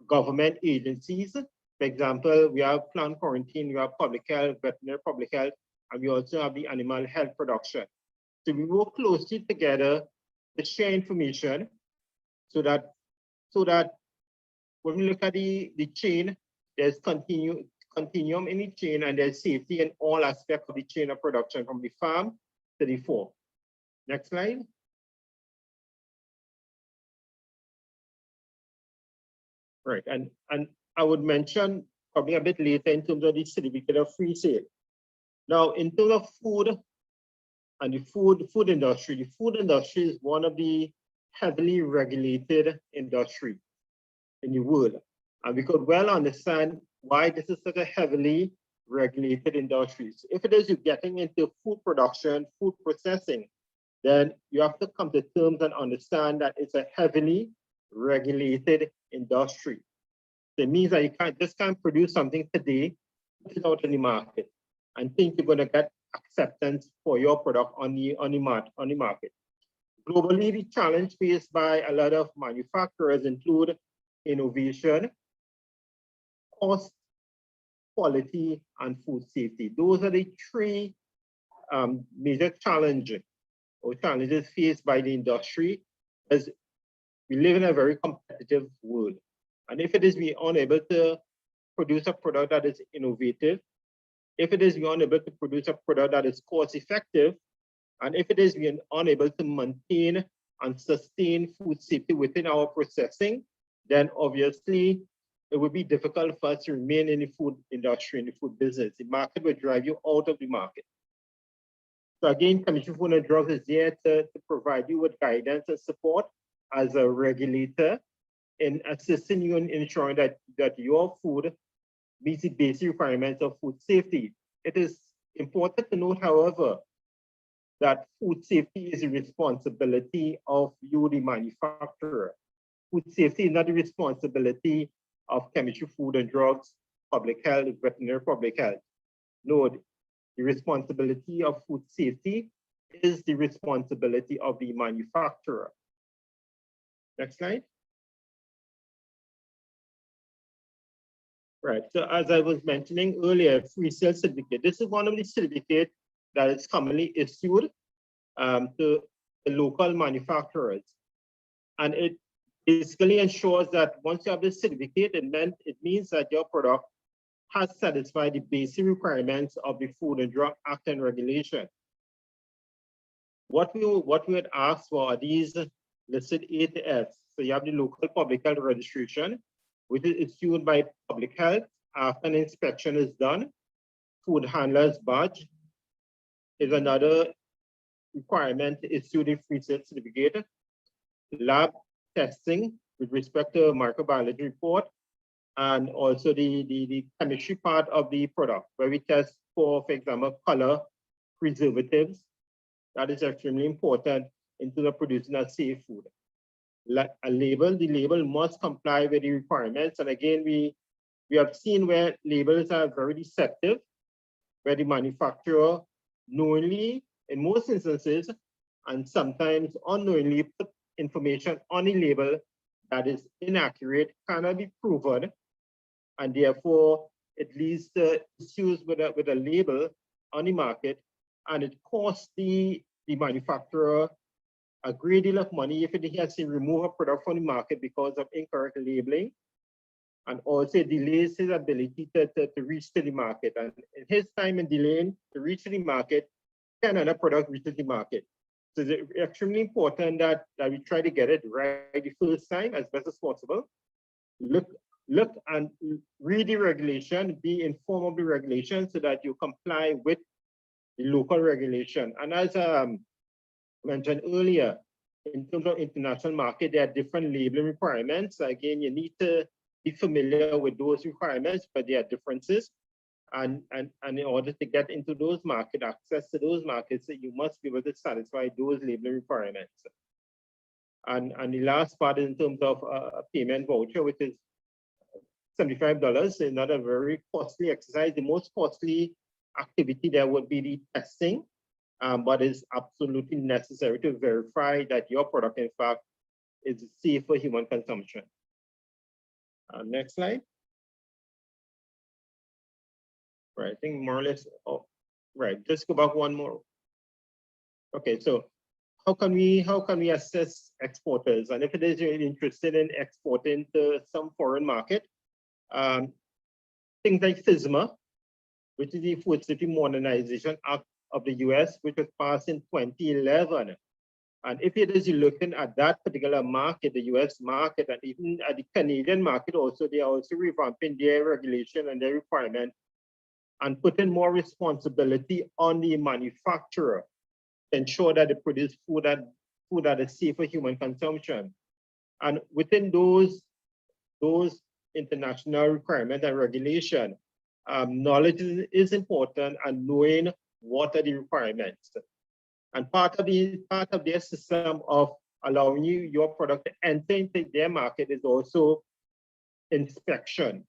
government agencies. For example, we have plant quarantine, we have public health, veterinary public health, and we also have the animal health production. So we work closely together to share information so that when we look at the chain, there's continuum in the chain, and there's safety in all aspects of the chain of production from the farm to the fork. Next slide. Right, and I would mention probably a bit later in terms of the certificate of free sale. Now, in terms of food and the food industry is one of the heavily regulated industry in the world. And we could well understand why this is such a heavily regulated industry. So if it is you're getting into food production, food processing, then you have to come to terms and understand that it's a heavily regulated industry. So it means that you can't produce something today, put it out in the market, and think you're going to get acceptance for your product on the market. Globally, the challenge faced by a lot of manufacturers include innovation, cost, quality, and food safety. Those are the three major challenges faced by the industry, as we live in a very competitive world. And if it is we are unable to produce a product that is innovative, if it is we are unable to produce a product that is cost effective, and if it is we are unable to maintain and sustain food safety within our processing, then obviously it would be difficult for us to remain in the food industry, in the food business. The market will drive you out of the market. So again, Commission for Food and Drugs is there to provide you with guidance and support as a regulator in assisting you in ensuring that your food meets the basic requirements of food safety. It is important to note, however, that food safety is a responsibility of you, the manufacturer. Food safety is not the responsibility of Chemistry, Food and Drugs, Public Health, Veterinary Public Health. No, the responsibility of food safety is the responsibility of the manufacturer. Next slide. Right, so as I was mentioning earlier, free sale certificate. This is one of the certificates that is commonly issued to the local manufacturers. And it basically ensures that once you have this certificate, it means that your product has satisfied the basic requirements of the Food and Drug Act and regulation. What we would ask for are these listed 8Fs. So you have the local public health registration, which is issued by public health after an inspection is done. Food handler's badge is another requirement to issue the free sale certificate. Lab testing with respect to microbiology report, and also the chemistry part of the product, where we test for example, color, preservatives. That is extremely important into the producing of safe food. a label, the label must comply with the requirements. And again, we have seen where labels are very deceptive, where the manufacturer knowingly, in most instances, and sometimes unknowingly put information on a label that is inaccurate, cannot be proven, and therefore it leads to issues with a label on the market, and it costs the manufacturer a great deal of money if it has to remove a product from the market because of incorrect labeling, and also it delays his ability to reach to the market. And in his time in delaying to reach to the market, can another product reach to the market? So it's extremely important that we try to get it right the first time as best as possible. Look and read the regulation, be informed of the regulation so that you comply with the local regulation. And as mentioned earlier, in terms of international market, there are different labeling requirements. Again, you need to be familiar with those requirements, but there are differences. And in order to get into those markets, access to those markets, you must be able to satisfy those labeling requirements. And the last part is in terms of a payment voucher, which is $75, is not a very costly exercise. The most costly activity there would be the testing, but it's absolutely necessary to verify that your product, in fact, is safe for human consumption. Next slide. Right, I think more or less, oh, right, just go back one more. Okay, so how can we assess exporters? And if it is you're interested in exporting to some foreign market, things like FSMA, which is the Food Safety Modernization Act of the US, which was passed in 2011. And if it is you're looking at that particular market, the US market, and even at the Canadian market also, they are also revamping their regulation and their requirement and putting more responsibility on the manufacturer to ensure that they produce food that is safe for human consumption. And within those international requirements and regulation, knowledge is important, and knowing what are the requirements. And part of their system of allowing your product to enter into their market is also inspection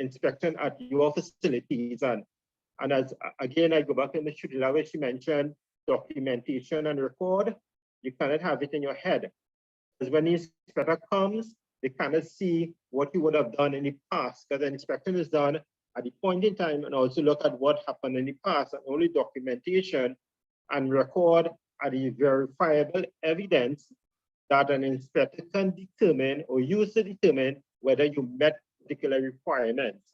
at your facilities. And as again, I go back to Ms. Shudila, where she mentioned documentation and record. You cannot have it in your head, because when the inspector comes, they cannot see what you would have done in the past, because the inspection is done at the point in time and also look at what happened in the past, and only documentation and record are the verifiable evidence that an inspector can determine or use to determine whether you met particular requirements.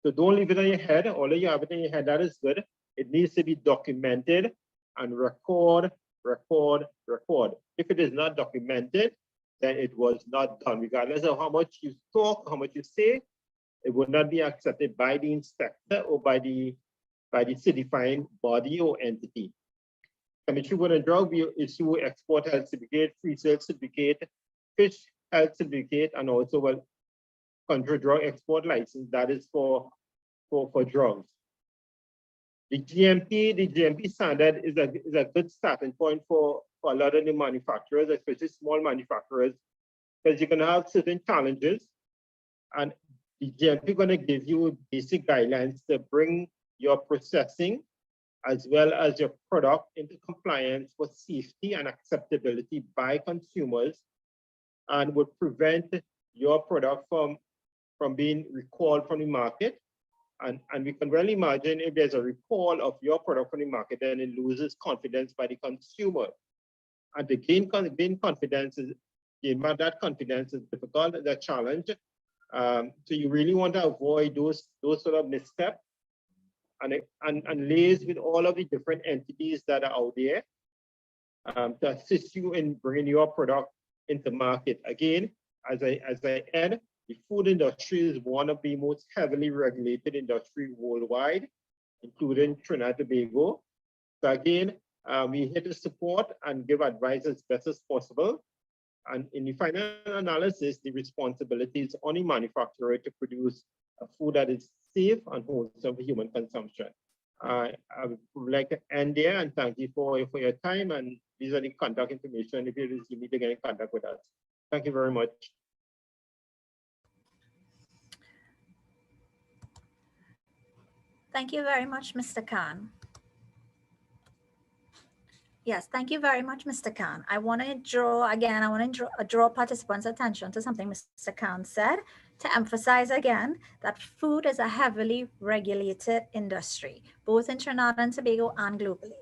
So don't leave it in your head. Although you have it in your head, that is good. It needs to be documented and record. If it is not documented, then it was not done. Regardless of how much you talk, how much you say, it would not be accepted by the inspector or by the certifying body or entity. Commission Food and Drug will issue export health certificate, free sale certificate, fish health certificate, and also country drug export license. That is for drugs. The GMP standard is a good starting point for a lot of the manufacturers, especially small manufacturers, because you're going to have certain challenges, and the GMP going to give you basic guidelines to bring your processing as well as your product into compliance for safety and acceptability by consumers, and would prevent your product from being recalled from the market. And we can really imagine if there's a recall of your product from the market, then it loses confidence by the consumer. And to gain confidence is difficult, it's a challenge. So you really want to avoid those sort of missteps, and liaise with all of the different entities that are out there to assist you in bringing your product into market. Again, as I end, the food industry is one of the most heavily regulated industry worldwide, including Trinidad and Tobago. So again, we're here to support and give advice as best as possible. And in the final analysis, the responsibility is on the manufacturer to produce a food that is safe and wholesome for human consumption. I would like to end there and thank you for your time. And these are the contact information if you need to get in contact with us. Thank you very much. Thank you very much, Mr. Khan. Yes, thank you very much, Mr. Khan. I want to draw participants' attention to something Mr. Khan said to emphasize again that food is a heavily regulated industry, both in Trinidad and Tobago and globally.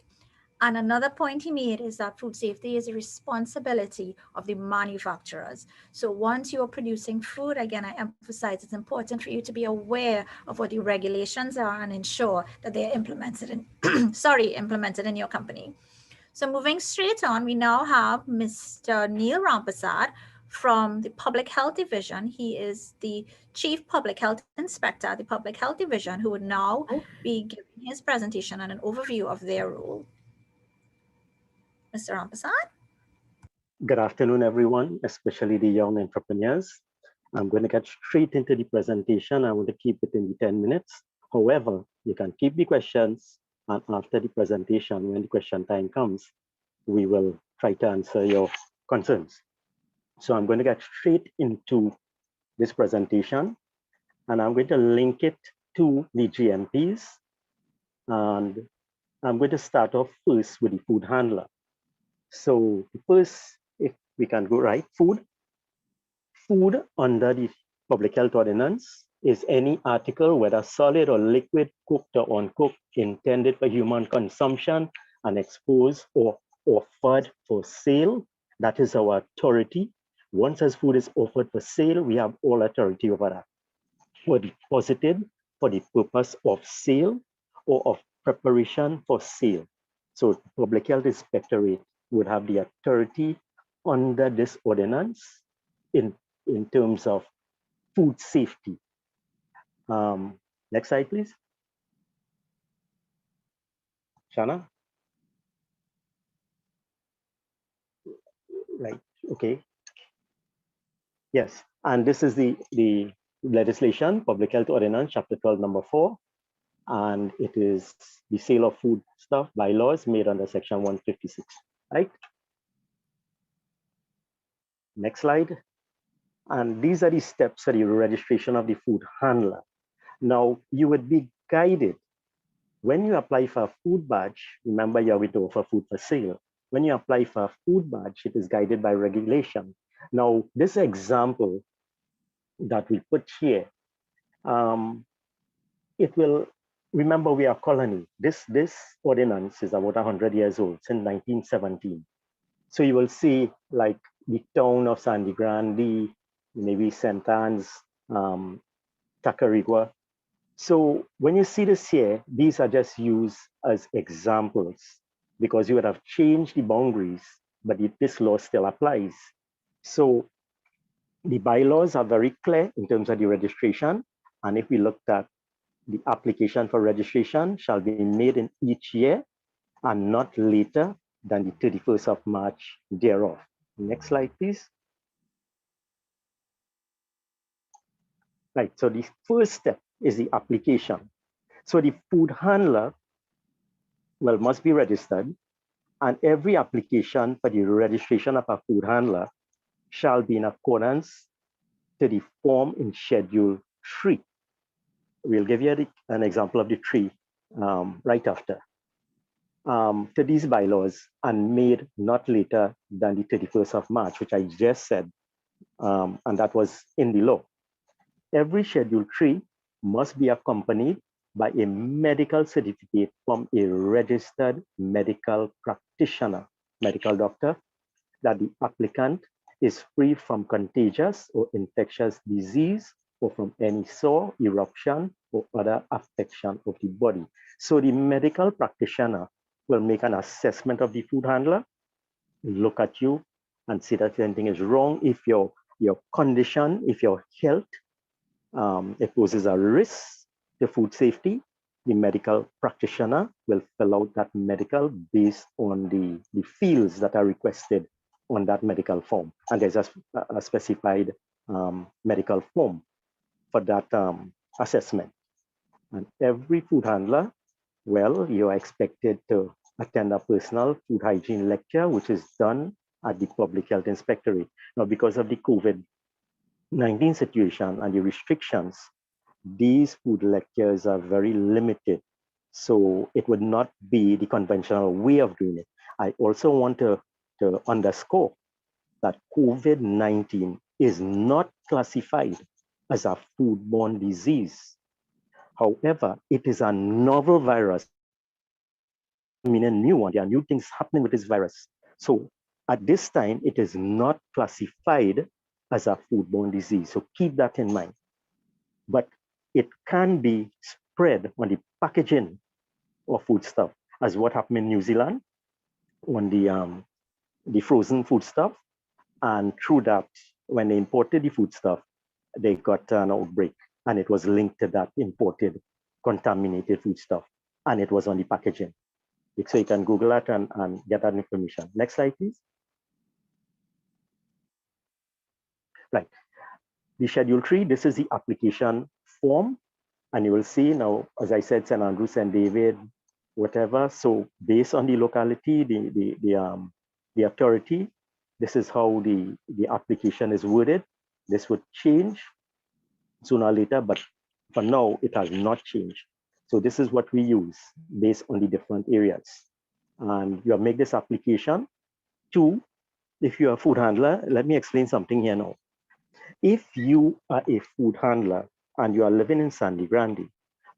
And another point he made is that food safety is a responsibility of the manufacturers. So once you are producing food, again, I emphasize it's important for you to be aware of what the regulations are and ensure that they are implemented in, implemented in your company. So moving straight on, we now have Mr. Neil Rampasad from the Public Health Division. He is the Chief Public Health Inspector at the Public Health Division, who would now be giving his presentation and an overview of their role. Mr. Rampasad? Good afternoon, everyone, especially the young entrepreneurs. I'm going to get straight into the presentation. I want to keep it in the 10 minutes. However, you can keep the questions, and after the presentation, when the question time comes, we will try to answer your concerns. So I'm going to get straight into this presentation, and I'm going to link it to the GMPs. And I'm going to start off first with the food handler. So first, if we can go right, food under the Public Health Ordinance is any article, whether solid or liquid, cooked or uncooked, intended for human consumption and exposed or offered for sale. That is our authority. Once as food is offered for sale, we have all authority over that. For deposited for the purpose of sale or of preparation for sale. So Public Health Inspectorate would have the authority under this ordinance in terms of food safety. Next slide, please. Shana? Right, okay. Yes, and this is the legislation, Public Health Ordinance, Chapter 12, number 4. And it is the sale of food stuff bylaws made under Section 156, right? Next slide. And these are the steps for the registration of the food handler. Now, you would be guided when you apply for a food badge. Remember, you are with offer food for sale. When you apply for a food badge, it is guided by regulation. Now, this example that we put here, it will, remember, we are a colony. This ordinance is about 100 years old, since 1917. So you will see like the town of Sandy Grande, maybe St. Anne's, Tacarigua. So when you see this here, these are just used as examples because you would have changed the boundaries, but this law still applies. So the bylaws are very clear in terms of the registration. And if we looked at the application for registration shall be made in each year and not later than the 31st of March thereof. Next slide, please. Right, so the first step is the application. So the food handler, well, must be registered, and every application for the registration of a food handler shall be in accordance to the form in Schedule 3. We'll give you an example of the 3 right after. To these bylaws and made not later than the 31st of March, which I just said, and that was in the law. Every Schedule 3 must be accompanied by a medical certificate from a registered medical practitioner, medical doctor, that the applicant is free from contagious or infectious disease or from any sore, eruption, or other affection of the body. So the medical practitioner will make an assessment of the food handler, look at you and see that anything is wrong. If your condition, if your health, it poses a risk to food safety, the medical practitioner will fill out that medical based on the fields that are requested on that medical form. And there's a specified medical form for that assessment. And every food handler, well, you are expected to attend a personal food hygiene lecture, which is done at the Public Health Inspectorate. Now, because of the COVID-19 situation and the restrictions, these food lectures are very limited. So it would not be the conventional way of doing it. I also want to underscore that COVID-19 is not classified as a foodborne disease. However, it is a novel virus, meaning a new one. There are new things happening with this virus. So at this time, it is not classified as a foodborne disease. So keep that in mind. But it can be spread on the packaging of foodstuff, as what happened in New Zealand on the frozen foodstuff. And through that, when they imported the foodstuff, they got an outbreak, and it was linked to that imported contaminated foodstuff, and it was on the packaging. So you can Google that and get that information. Next slide, please. Right. The Schedule 3, this is the application form. And you will see now, as I said, St. Andrew, St. David, whatever. So based on the locality, the authority, this is how the application is worded. This would change sooner or later, but for now, it has not changed. So this is what we use based on the different areas. And you make this application. 2, if you're a food handler, let me explain something here now. If you are a food handler and you are living in Sandy Grande,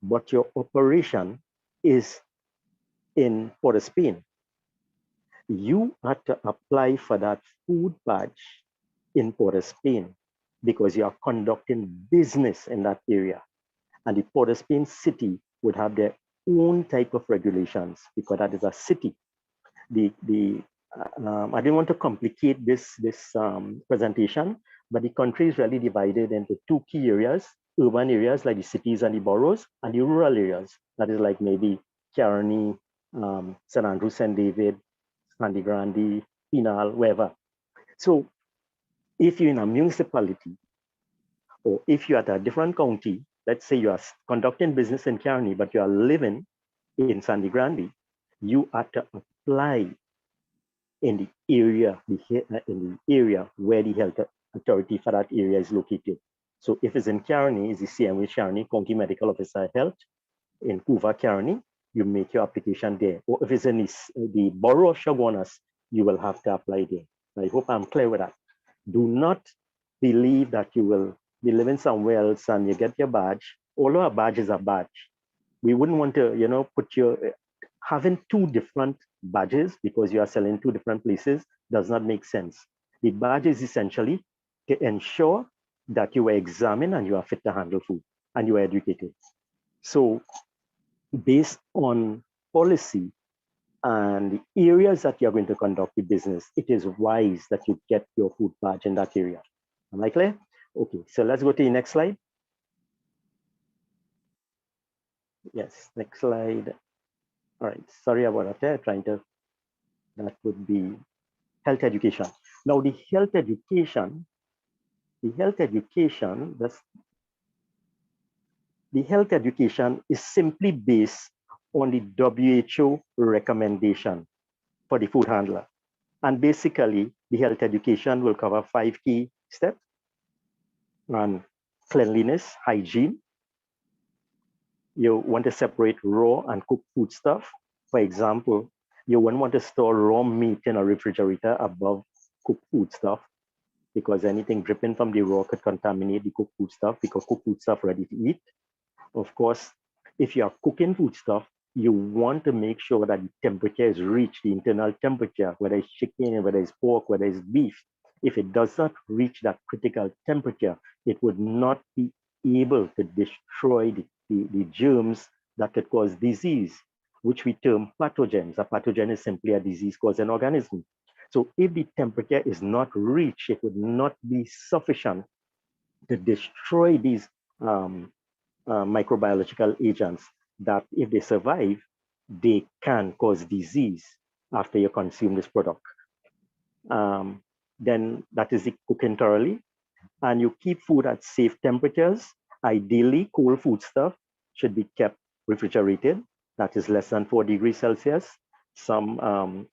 but your operation is in Port of Spain, you have to apply for that food badge in Port of Spain because you are conducting business in that area. And the Port of Spain city would have their own type of regulations because that is a city. I didn't want to complicate this presentation, but the country is really divided into 2 key areas: urban areas like the cities and the boroughs, and the rural areas. That is like maybe Caroni, St. Andrew, St. David, Sandy Grande, Pinal, wherever. So if you're in a municipality, or if you're at a different county, let's say you are conducting business in Caroni, but you are living in Sandy Grande, you have to apply in the area where the health authority for that area is located. So if it's in Caroni, it's the CMA Caroni, County Medical Officer Health. In Couva, Caroni, you make your application there. Or if it's in the borough of Chaguanas, you will have to apply there. I hope I'm clear with that. Do not believe that you will be living somewhere else and you get your badge. Although a badge is a badge, we wouldn't want to, put your having 2 different badges because you are selling 2 different places does not make sense. The badge is essentially to ensure that you are examined and you are fit to handle food and you are educated. So based on policy and the areas that you're going to conduct the business, it is wise that you get your food badge in that area. Am I clear? Okay, so let's go to the next slide. Yes, next slide. All right, sorry about that. That would be health education. Now the health education is simply based on the WHO recommendation for the food handler. And basically, the health education will cover 5 key steps on cleanliness, hygiene. You want to separate raw and cooked food stuff. For example, you wouldn't want to store raw meat in a refrigerator above cooked food stuff because anything dripping from the raw could contaminate the cooked food stuff because cooked food stuff ready to eat. Of course, if you are cooking food stuff, you want to make sure that the temperature is reached, the internal temperature, whether it's chicken, whether it's pork, whether it's beef. If it does not reach that critical temperature, it would not be able to destroy the germs that could cause disease, which we term pathogens. A pathogen is simply a disease-causing organism. So if the temperature is not reached, it would not be sufficient to destroy these microbiological agents that if they survive, they can cause disease after you consume this product. Then that is the cooking thoroughly. And you keep food at safe temperatures. Ideally, cold food stuff should be kept refrigerated. That is less than 4 degrees Celsius. Some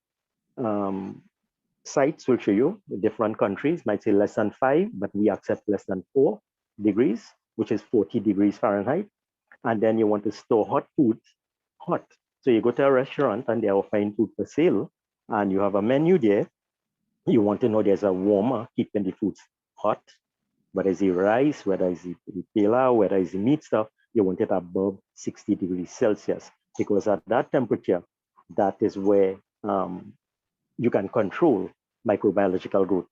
sites will show you the different countries, might say less than 5, but we accept less than 4 degrees, which is 40 degrees Fahrenheit. And then you want to store hot foods, hot. So you go to a restaurant and they are offering food for sale, and you have a menu there. You want to know there's a warmer keeping the foods hot, whether it's the rice, whether it's the pilau, whether it's the meat stuff, you want it above 60 degrees Celsius, because at that temperature, that is where you can control microbiological growth.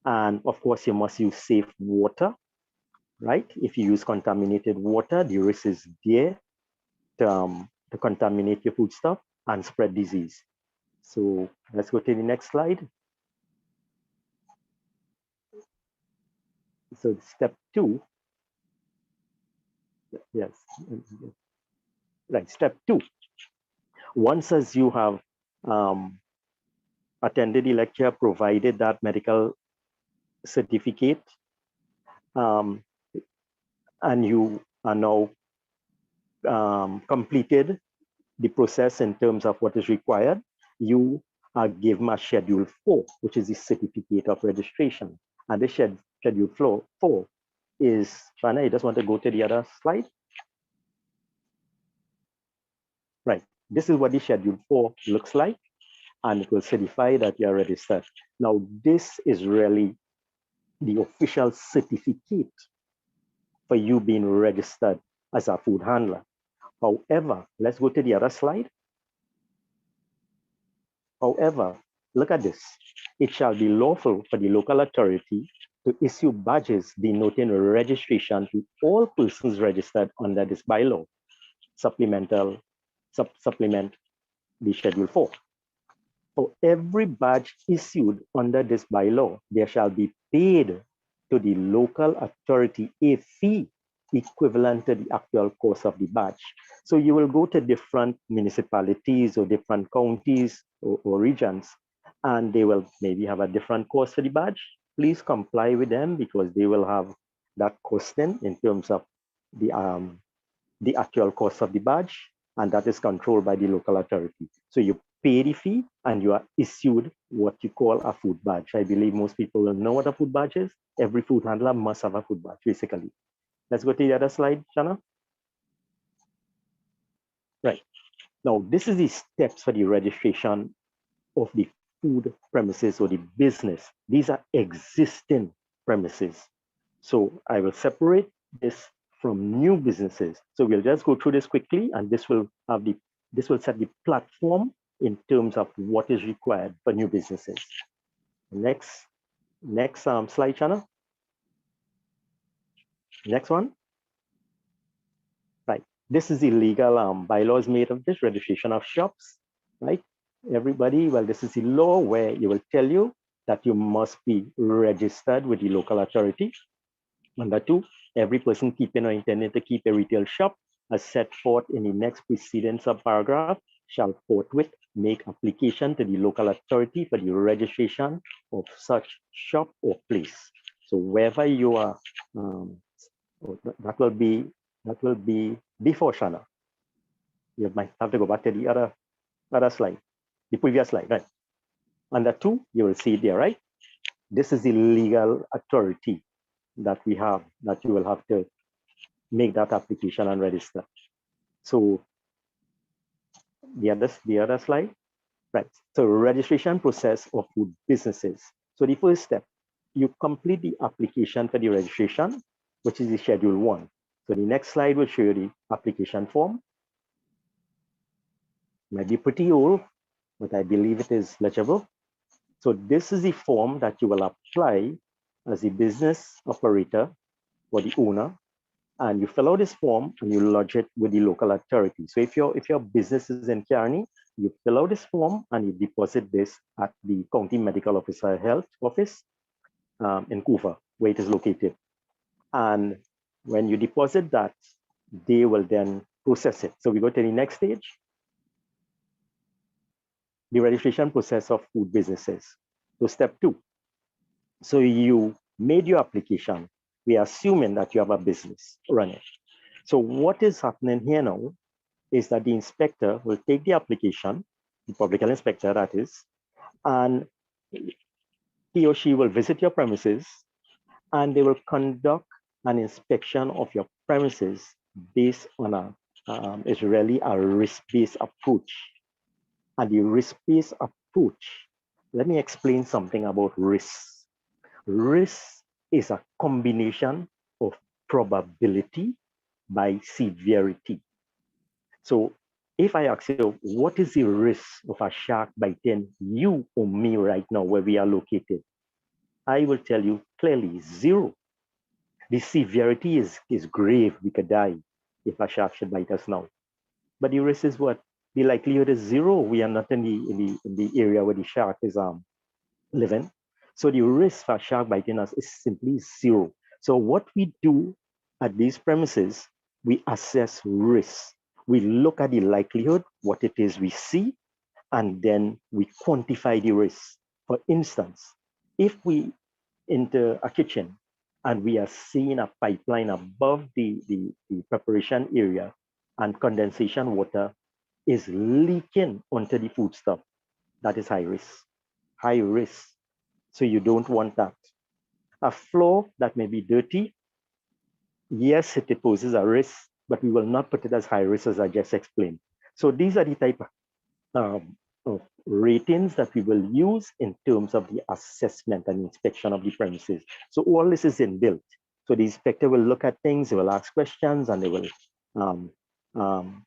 And of course, you must use safe water, right? If you use contaminated water, the risk is there to contaminate your foodstuff and spread disease. So let's go to the next slide. So step 2, yes, right, step 2. Once as you have attended the lecture, provided that medical certificate, and you are now completed the process in terms of what is required, you are given a Schedule 4, which is the certificate of registration. And the Schedule 4 is, Shana, you just want to go to the other slide? Right, this is what the Schedule 4 looks like, and it will certify that you are registered. Now, this is really the official certificate for you being registered as a food handler. However, let's go to the other slide. However, look at this. It shall be lawful for the local authority to issue badges denoting registration to all persons registered under this bylaw. Supplement the Schedule 4. For every badge issued under this bylaw, there shall be paid to the local authority a fee equivalent to the actual cost of the badge. So you will go to different municipalities or different counties or regions, and they will maybe have a different cost for the badge. Please comply with them, because they will have that costing in terms of the actual cost of the badge, and that is controlled by the local authority. So you pay the fee and you are issued what you call a food badge. I believe most people will know what a food badge is. Every food handler must have a food badge, basically. Let's go to the other slide, Shana. Right. Now, this is the steps for the registration of the food premises or the business. These are existing premises. So I will separate this from new businesses. So we'll just go through this quickly, and this will set the platform in terms of what is required for new businesses. Next slide, Shana. Next one. Right. This is the legal bylaws made of this registration of shops, right? Everybody, well, this is the law where it will tell you that you must be registered with the local authority. Number 2, every person keeping or intending to keep a retail shop, as set forth in the next preceding subparagraph, shall forthwith make application to the local authority for the registration of such shop or place. So wherever you are, that will be before Shana. You might have to go back to the other slide, the previous slide, right? Under 2, you will see there, right? This is the legal authority that we have, that you will have to make that application and register. So the other slide, right? So registration process of food businesses. So the first step, you complete the application for the registration, which is the Schedule 1. So the next slide will show you the application form. Might be pretty old, but I believe it is legible. So this is the form that you will apply as a business operator or the owner, and you fill out this form and you lodge it with the local authority. So if your business is in Kearney, you fill out this form and you deposit this at the County Medical Officer Health Office in Couva, where it is located. And when you deposit that, they will then process it. So we go to the next stage, the registration process of food businesses. So step 2. So you made your application. We are assuming that you have a business running. So what is happening here now is that the inspector will take the application, the public health inspector that is, and he or she will visit your premises and they will conduct an inspection of your premises based on it's really a risk-based approach. And the risk-based approach, let me explain something about risk. Risk is a combination of probability by severity. So if I ask you, what is the risk of a shark biting you or me right now where we are located? I will tell you clearly, 0. The severity is grave. We could die if a shark should bite us now. But the risk is what? The likelihood is 0. We are not in the area where the shark is living. So the risk for a shark biting us is simply 0. So what we do at these premises, we assess risk. We look at the likelihood, what it is we see, and then we quantify the risk. For instance, if we enter a kitchen and we are seeing a pipeline above the preparation area and condensation water is leaking onto the foodstuff, that is high risk. High risk. So you don't want that. A floor that may be dirty, yes, it poses a risk, but we will not put it as high risk as I just explained. So these are the type of ratings that we will use in terms of the assessment and inspection of the premises. So all this is inbuilt. So the inspector will look at things, they will ask questions, and they will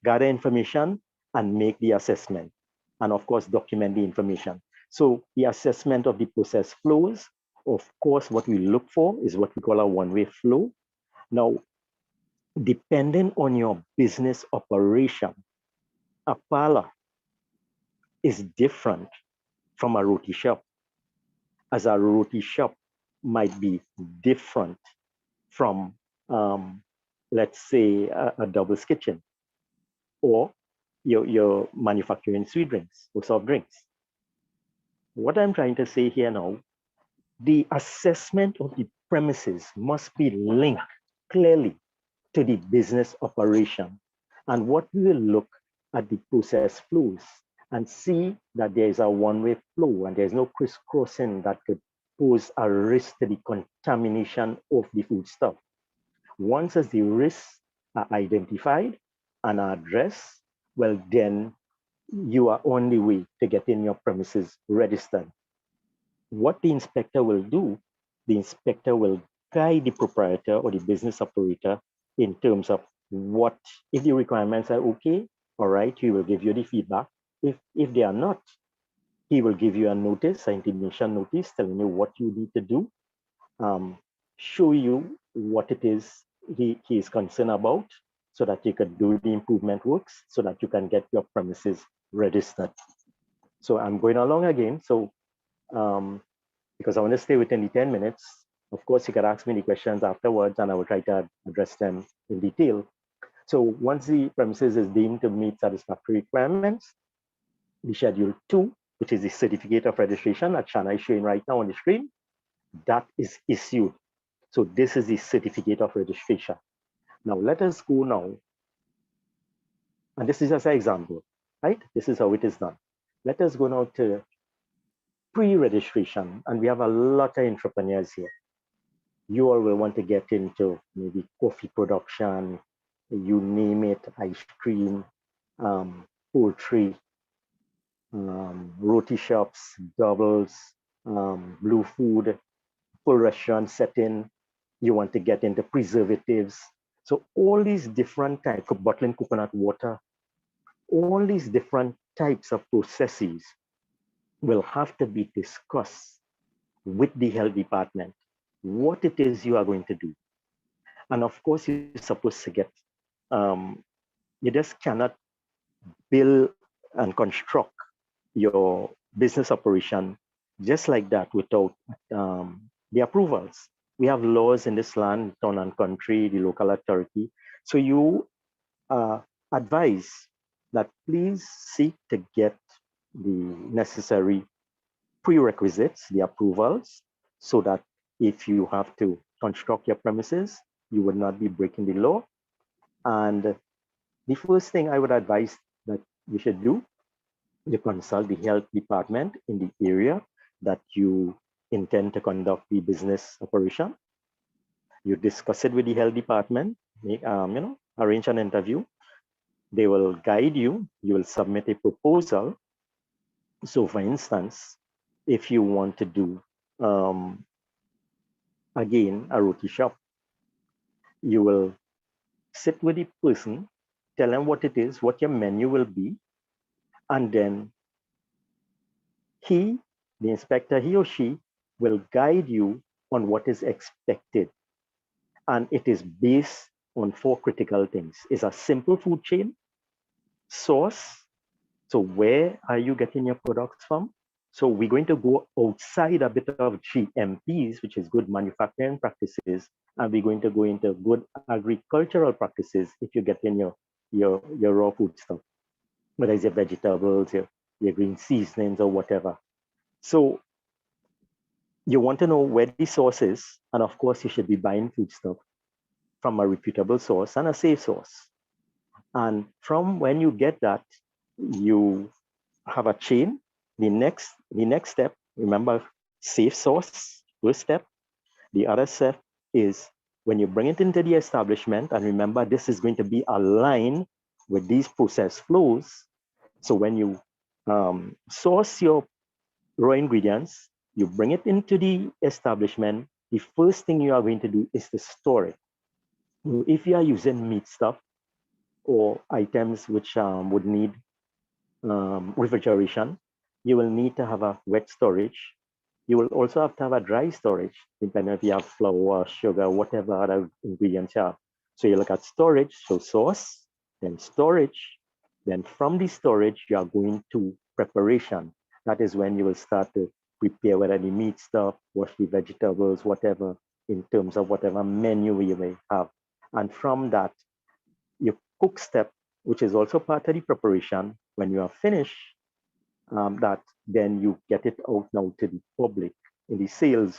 gather information and make the assessment. And of course, document the information. So the assessment of the process flows, of course, what we look for is what we call a one-way flow. Now, depending on your business operation, a parlor is different from a roti shop, as a roti shop might be different from, let's say, a doubles kitchen, or you're manufacturing sweet drinks or soft drinks. What I'm trying to say here now, the assessment of the premises must be linked clearly to the business operation. And what we will look at the process flows and see that there is a one-way flow and there's no crisscrossing that could pose a risk to the contamination of the foodstuff. Once as the risks are identified and are addressed, well, then you are on the way to getting your premises registered. What the inspector will do, the inspector will guide the proprietor or the business operator in terms of what, if the requirements are okay, all right, he will give you the feedback. If they are not, he will give you a notice, an intimation notice telling you what you need to do, show you what it is he is concerned about so that you can do the improvement works so that you can get your premises registered. So I'm going along again. So because I want to stay within the 10 minutes, of course, you can ask me the questions afterwards and I will try to address them in detail. So once the premises is deemed to meet satisfactory requirements, the Schedule 2, which is the certificate of registration that Shana is showing right now on the screen, that is issued. So this is the certificate of registration. Now let us go now, and this is just an example, right? This is how it is done. Let us go now to pre-registration, and we have a lot of entrepreneurs here. You all will want to get into maybe coffee production, you name it, ice cream, poultry, roti shops, doubles, blue food, full restaurant setting. You want to get into preservatives. So all these different types of bottling coconut water, all these different types of processes will have to be discussed with the health department, what it is you are going to do. And of course, you're supposed to get, you just cannot build and construct your business operation just like that without the approvals. We have laws in this land, town and country, the local authority. So you advise that please seek to get the necessary prerequisites, the approvals, so that if you have to construct your premises, you would not be breaking the law. And the first thing I would advise that you should do, you consult the health department in the area that you intend to conduct the business operation. You discuss it with the health department, arrange an interview. They will guide you. You will submit a proposal. So for instance, if you want to do, again, a roti shop, you will sit with the person, tell them what it is, what your menu will be, and then the inspector, he or she will guide you on what is expected. And it is based on 4 critical things. It's a simple food chain, source. So where are you getting your products from? So we're going to go outside a bit of GMPs, which is good manufacturing practices, and we're going to go into good agricultural practices if you're getting your raw food stuff, whether it's your vegetables, your green seasonings or whatever. So you want to know where the source is, and of course you should be buying food stuff from a reputable source and a safe source. And from when you get that, you have a chain. The next step, remember, safe source, first step. The other step is when you bring it into the establishment, and remember, this is going to be aligned with these process flows. So when you source your raw ingredients, you bring it into the establishment, the first thing you are going to do is to store it. If you are using meat stuff or items which would need refrigeration, you will need to have a wet storage. You will also have to have a dry storage, depending if you have flour, sugar, whatever other ingredients you have. So you look at storage, so source, then storage. Then from the storage, you are going to preparation. That is when you will start to prepare whether the meat stuff, wash the vegetables, whatever, in terms of whatever menu you may have. And from that, your cook step, which is also part of the preparation, when you are finished, that then you get it out now to the public in the sales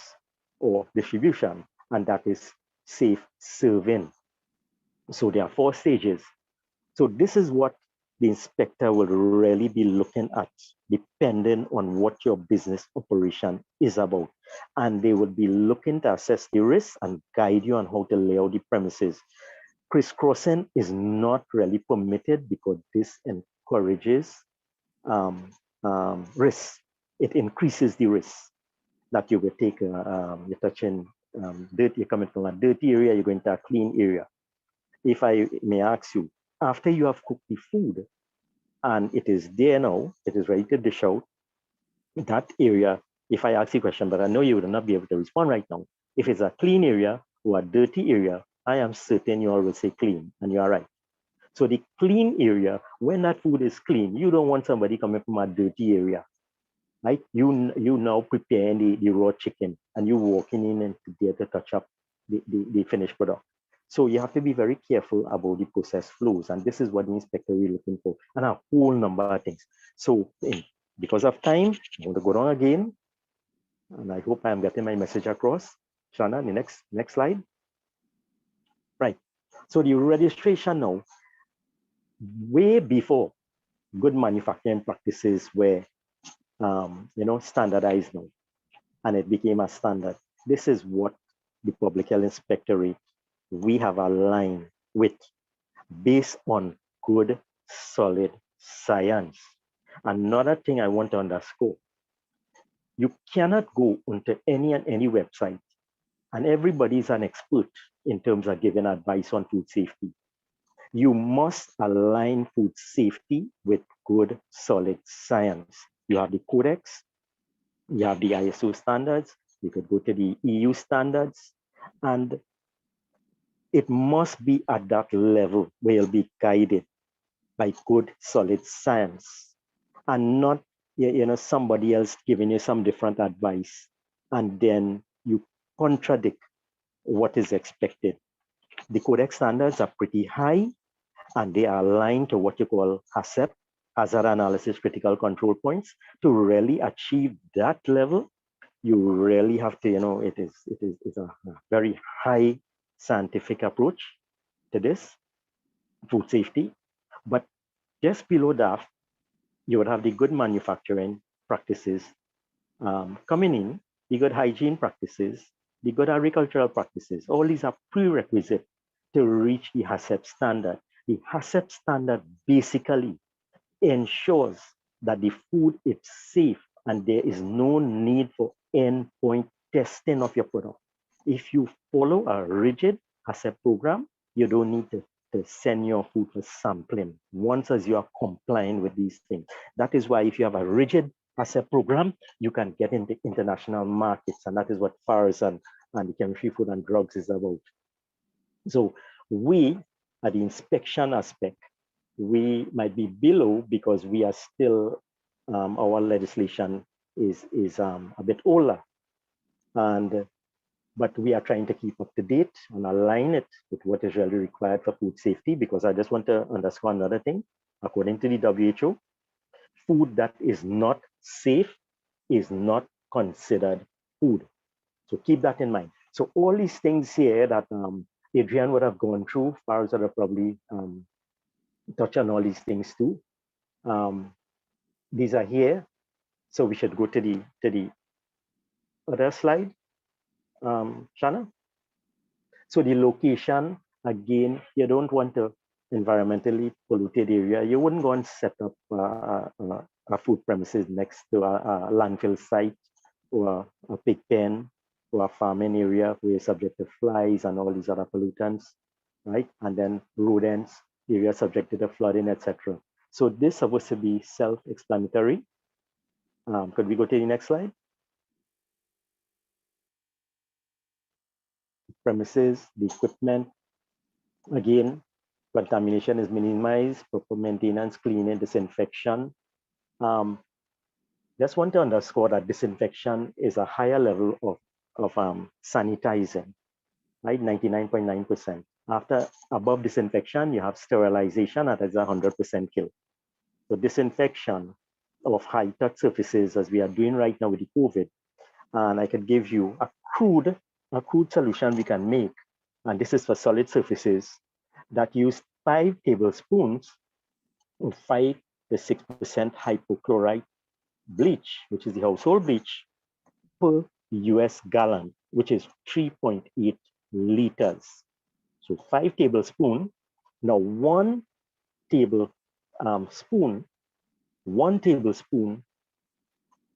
or distribution, and that is safe serving. So there are 4 stages. So this is what the inspector will really be looking at, depending on what your business operation is about. And they will be looking to assess the risk and guide you on how to lay out the premises. Crisscrossing is not really permitted because this encourages risk. It increases the risk that you will take. You're touching dirt, you're coming from a dirty area, you're going to a clean area. If I may ask you, after you have cooked the food and it is there now, it is ready to dish out, that area, if I ask you a question, but I know you would not be able to respond right now, if it's a clean area or a dirty area, I am certain you all will say clean, and you are right. So the clean area, when that food is clean, you don't want somebody coming from a dirty area, right? You now preparing the raw chicken and you walking in and there to touch up the finished product. So you have to be very careful about the process flows, and this is what the inspector is looking for, and a whole number of things. So because of time, I'm going to go down again, and I hope I am getting my message across. Shana, the next slide. Right. So the registration now, way before good manufacturing practices were standardized now, and it became a standard. This is what the Public Health Inspectorate, we have aligned with based on good, solid science. Another thing I want to underscore, you cannot go onto any website and everybody is an expert in terms of giving advice on food safety. You must align food safety with good, solid science. You have the Codex, you have the ISO standards, you could go to the EU standards, and it must be at that level where you'll be guided by good, solid science, and not somebody else giving you some different advice, and then you contradict what is expected. The Codex standards are pretty high, and they are aligned to what you call HACCP, Hazard Analysis Critical Control Points. To really achieve that level, you really have to, it's a very high scientific approach to this food safety. But just below that, you would have the good manufacturing practices coming in, the good hygiene practices, the good agricultural practices. All these are prerequisite to reach the HACCP standard. The HACCP standard basically ensures that the food is safe and there is no need for endpoint testing of your product. If you follow a rigid HACCP program, you don't need to send your food for sampling once as you are complying with these things. That is why if you have a rigid HACCP program, you can get into international markets, and that is what FARS and the Chemistry, Food and Drugs is about. So we, at the inspection aspect, we might be below because we are still, our legislation is a bit older. But we are trying to keep up to date and align it with what is really required for food safety, because I just want to underscore another thing. According to the WHO, food that is not safe is not considered food. So keep that in mind. So all these things here that Adrian would have gone through, Faraz would have probably touched on all these things too. These are here. So we should go to the other slide, Shanna. So the location, again, you don't want to environmentally polluted area. You wouldn't go and set up a food premises next to a landfill site or a pig pen or a farming area where you're subject to flies and all these other pollutants, right? And then rodents, areas subjected to flooding, etc. So this is supposed to be self-explanatory. Could we go to the next slide? Premises, the equipment. Again, contamination is minimized, proper maintenance, cleaning, disinfection. Just want to underscore that disinfection is a higher level of sanitizing, right? 99.9%. After above disinfection, you have sterilization, that is 100% kill. So disinfection of high-touch surfaces, as we are doing right now with the COVID, and I could give you a crude solution we can make, and this is for solid surfaces, that use 5 tablespoons of 5 to 6% hypochlorite bleach, which is the household bleach, per US gallon, which is 3.8 liters. So 5 tablespoons. Now 1 tablespoon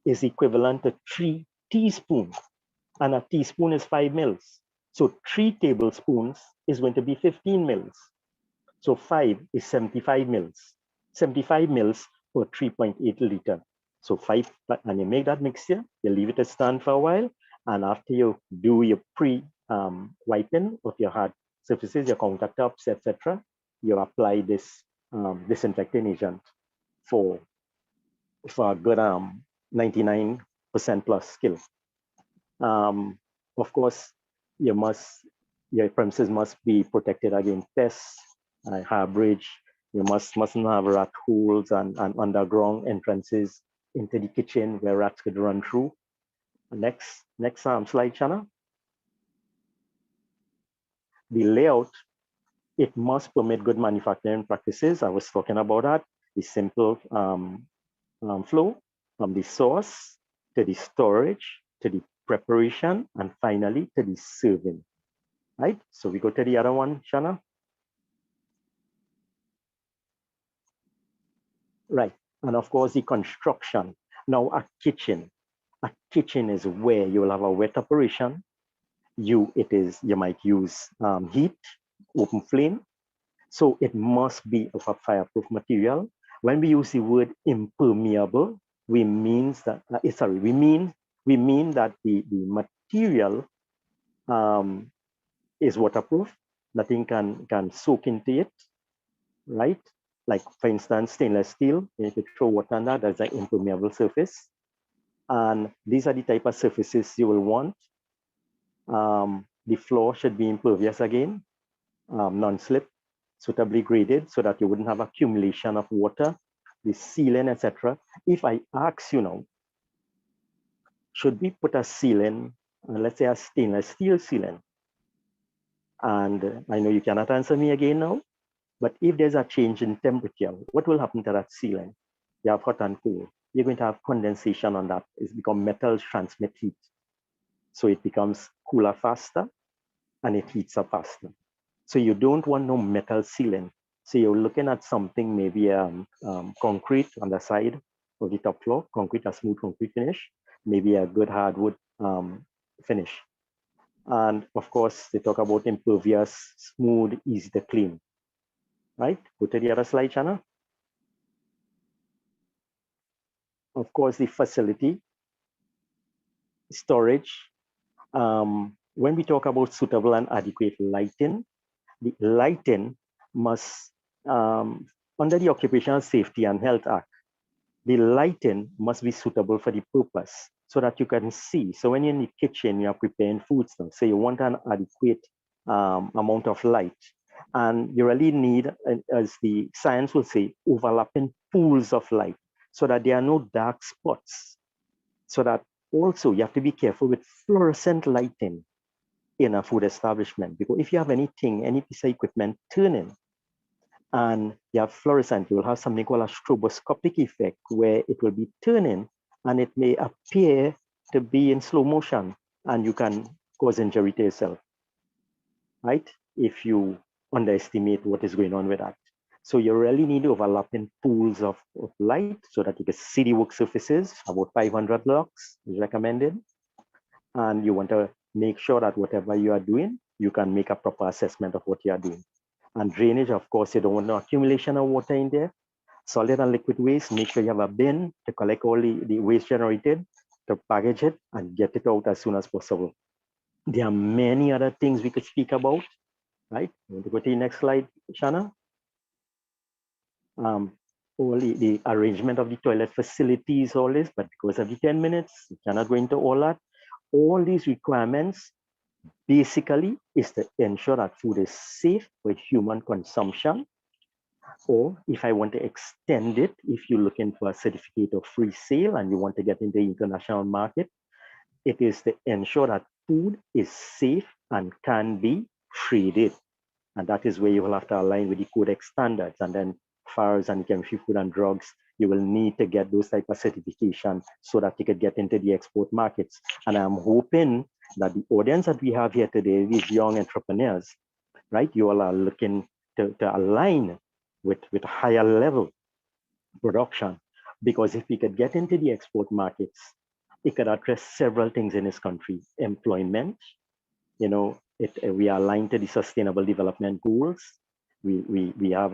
is equivalent to 3 teaspoons, and a teaspoon is 5 mils. So 3 tablespoons is going to be 15 mils. So 5 is 75 mils. 75 mils per 3.8 liter. So 5, and you make that mixture, you leave it to stand for a while, and after you do your wiping of your hard surfaces, your countertops, etc., you apply this disinfecting agent for a good 99% plus kill. Of course, your premises must be protected against pests, harborage. You mustn't have rat holes and underground entrances into the kitchen where rats could run through. Next slide, Shanna. The layout, it must permit good manufacturing practices. I was talking about that. The simple flow from the source to the storage, to the preparation, and finally to the serving, right? So we go to the other one, Shanna. Right, and of course the construction. Now a kitchen is where you will have a wet operation. You might use heat, open flame. So it must be of a fireproof material. When we use the word impermeable, we mean that the material is waterproof. Nothing can soak into it, right? Like for instance, stainless steel, if you throw water on that, that's an impermeable surface. And these are the type of surfaces you will want. The floor should be impervious again, non-slip, suitably graded so that you wouldn't have accumulation of water, the ceiling, etc. If I ask you now, should we put a ceiling, let's say a stainless steel ceiling? And I know you cannot answer me again now, but if there's a change in temperature, what will happen to that ceiling? You have hot and cold. You're going to have condensation on that. It's become metals transmit heat. So it becomes cooler faster and it heats up faster. So you don't want no metal sealant. So you're looking at something, maybe concrete on the side of the top floor, concrete, a smooth concrete finish, maybe a good hardwood finish. And of course, they talk about impervious, smooth, easy to clean, right? Go to the other slide, Shanna. Of course, the facility, storage. When we talk about suitable and adequate lighting, the lighting must, under the Occupational Safety and Health Act, the lighting must be suitable for the purpose so that you can see. So when you're in the kitchen, you're preparing food stuff, so you want an adequate amount of light. And you really need, as the science will say, overlapping pools of light so that there are no dark spots. So that also you have to be careful with fluorescent lighting in a food establishment, because if you have anything, any piece of equipment turning and you have fluorescent, you will have something called a stroboscopic effect where it will be turning and it may appear to be in slow motion and you can cause injury to yourself, right? If you underestimate what is going on with that. So you really need overlapping pools of light so that you can see the work surfaces, about 500 lux is recommended. And you want to make sure that whatever you are doing, you can make a proper assessment of what you are doing. And drainage, of course, you don't want no accumulation of water in there. Solid and liquid waste, make sure you have a bin to collect all the waste generated, to package it and get it out as soon as possible. There are many other things we could speak about, right? You want to go to the next slide, Shanna? All the arrangement of the toilet facilities, all this, but because of the 10 minutes, we cannot go into all that. All these requirements basically is to ensure that food is safe for human consumption. Or if I want to extend it, if you're looking for a certificate of free sale and you want to get into the international market, it is to ensure that food is safe and can be traded. And that is where you will have to align with the Codex standards. And then FARS and Chemistry, Food and Drugs, you will need to get those type of certification so that you could get into the export markets. And I'm hoping that the audience that we have here today, these young entrepreneurs, right, you all are looking to align with higher level production, because if we could get into the export markets, it could address several things in this country. Employment, you know, we are aligned to the Sustainable Development Goals. We have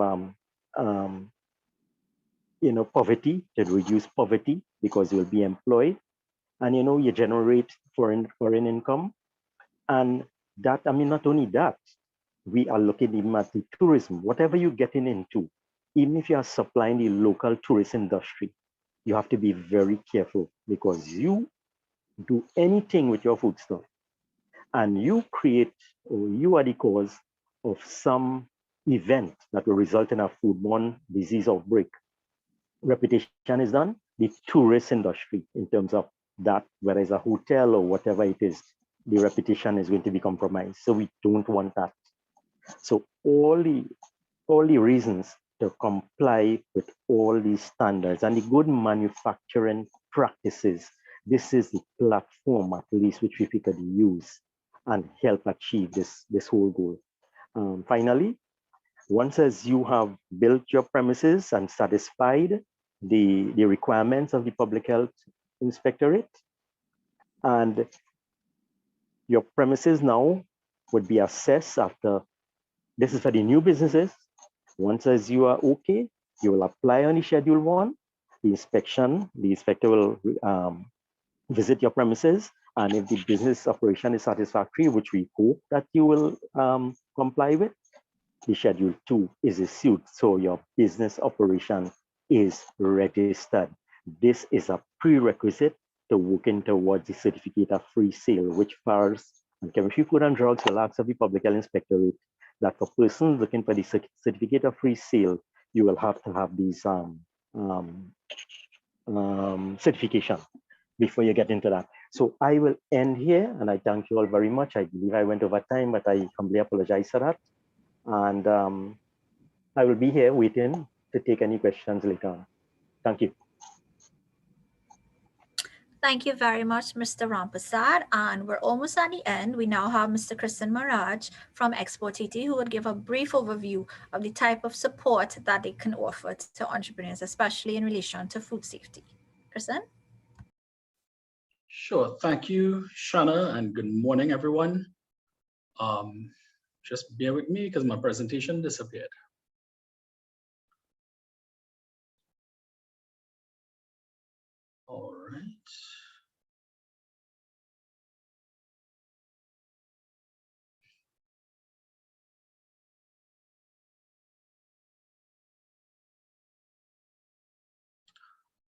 you know, poverty, to reduce poverty because you'll be employed, and you know, you generate foreign income. And that, I mean, not only that, we are looking even at the tourism. Whatever you're getting into, even if you are supplying the local tourist industry, you have to be very careful, because you do anything with your food stuff and you create, or you are the cause of some event that will result in a foodborne disease outbreak, reputation is done. The tourist industry, in terms of that, whether it's a hotel or whatever it is, the reputation is going to be compromised. So we don't want that. So all the reasons to comply with all these standards and the good manufacturing practices, this is the platform at least which we could use and help achieve this whole goal. Finally, once as you have built your premises and satisfied the requirements of the Public Health Inspectorate, and your premises now would be assessed after, this is for the new businesses. Once as you are okay, you will apply on the Schedule 1. The inspector will visit your premises, and if the business operation is satisfactory, which we hope that you will comply with, the Schedule 2 is issued. So your business operation is registered. This is a prerequisite to working towards the certificate of free sale, which FARS and Chemistry, Food and Drugs will ask of the Public Health Inspectorate that for persons looking for the certificate of free sale, you will have to have these certification before you get into that. So I will end here, and I thank you all very much. I believe I went over time, but I humbly apologize for that. And I will be here waiting to take any questions later on. Thank you. Thank you very much, Mr. Rampasad. And we're almost at the end. We now have Mr. Kristen Maraj from Export TT, who would give a brief overview of the type of support that they can offer to entrepreneurs, especially in relation to food safety. Kristen? Sure. Thank you, Shana, and good morning, everyone. Just bear with me because my presentation disappeared. All right.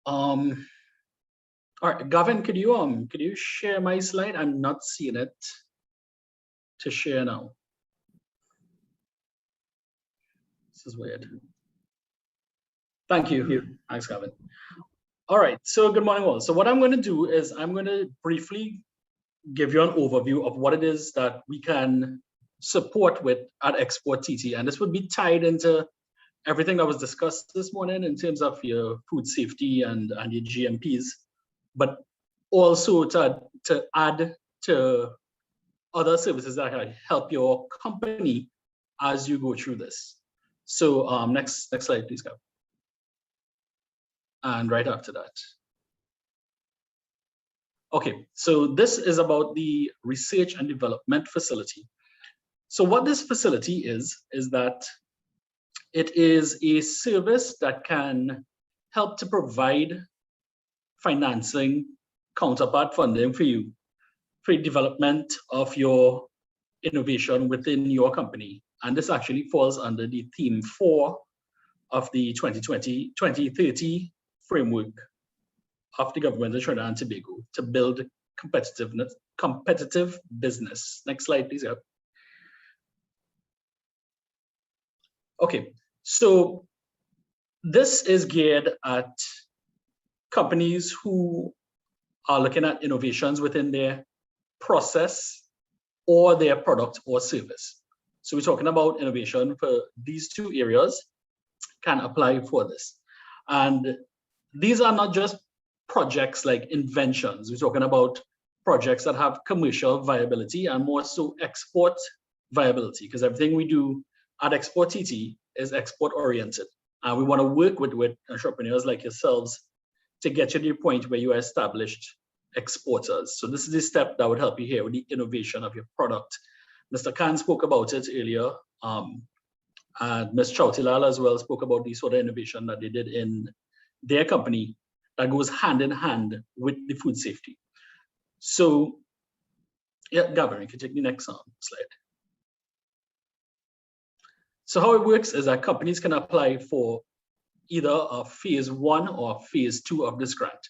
All right, Gavin, could you share my slide? I'm not seeing it to share now. This is weird. Thank you. Thanks, Gavin. All right, so good morning all. So what I'm going to do is I'm going to briefly give you an overview of what it is that we can support with at Export TT. And this would be tied into everything that was discussed this morning in terms of your food safety and your GMPs, but also to add to other services that can help your company as you go through this. So next slide, please, go. And right after that. Okay, so this is about the research and development facility. So what this facility is that it is a service that can help to provide financing, counterpart funding for you, for development of your innovation within your company. And this actually falls under the theme 4 of the 2030 framework of the government of Trinidad and Tobago to build competitive business. Next slide, please. Okay, so this is geared at companies who are looking at innovations within their process or their product or service. So we're talking about innovation for these two areas can apply for this. And these are not just projects like inventions. We're talking about projects that have commercial viability and more so export viability, because everything we do at Export TT is export oriented. And we want to work with entrepreneurs like yourselves to get you to the point where you are established exporters. So this is the step that would help you here with the innovation of your product. Mr. Khan spoke about it earlier, and Ms. Chautilal as well spoke about the sort of innovation that they did in their company that goes hand in hand with the food safety. So, yeah, Gavin, you can take the next slide. So how it works is that companies can apply for either a phase 1 or phase 2 of this grant.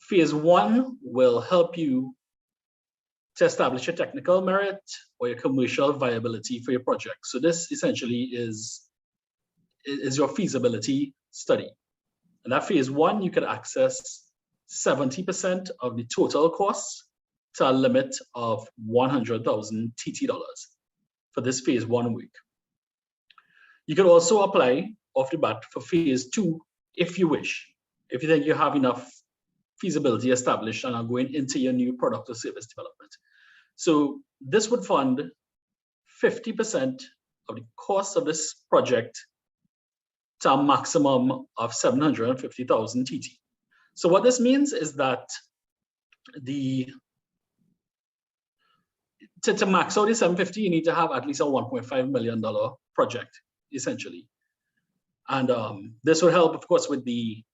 Phase 1 will help you to establish your technical merit or your commercial viability for your project. So this essentially is your feasibility study. And that phase 1, you can access 70% of the total costs to a limit of 100,000 TT dollars for this phase 1 week. You can also apply off the bat for phase 2 if you wish, if you think you have enough feasibility established and are going into your new product or service development. So this would fund 50% of the cost of this project to a maximum of 750,000 TT. So what this means is that to max out the 750, you need to have at least a $1.5 million project, essentially. And this will help, of course, with the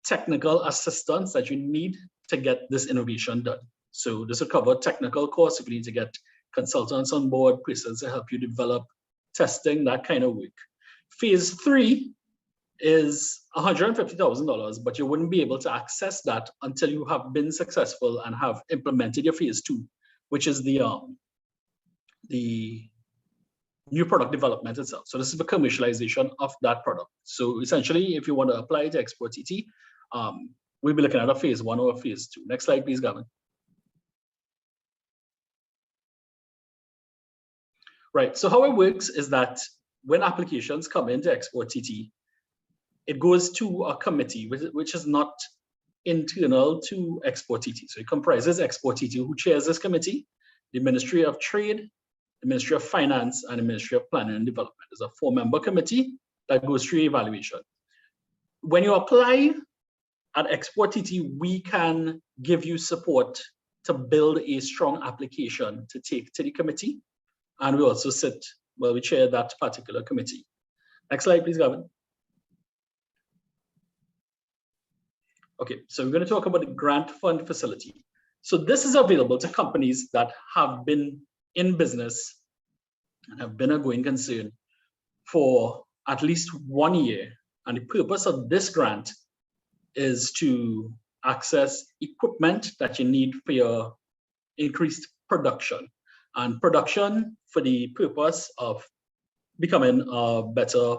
technical assistance that you need to get this innovation done. So this will cover technical costs if you need to get consultants on board, persons to help you develop testing, that kind of work. Phase 3 is $150,000, but you wouldn't be able to access that until you have been successful and have implemented your phase 2, which is the new product development itself. So this is the commercialization of that product. So essentially, if you want to apply to Export TT, we'll be looking at a phase 1 or a phase 2. Next slide, please, Gavin. Right, so how it works is that when applications come into Export TT, it goes to a committee, which is not internal to Export TT. So it comprises Export TT, who chairs this committee, the Ministry of Trade, the Ministry of Finance, and the Ministry of Planning and Development. It's a 4-member committee that goes through evaluation. When you apply at Export TT, we can give you support to build a strong application to take to the committee. And we also we chair that particular committee. Next slide, please, Gavin. Okay, so we're going to talk about the grant fund facility. So this is available to companies that have been in business and have been a going concern for at least 1 year. And the purpose of this grant is to access equipment that you need for your increased production. And production for the purpose of becoming a better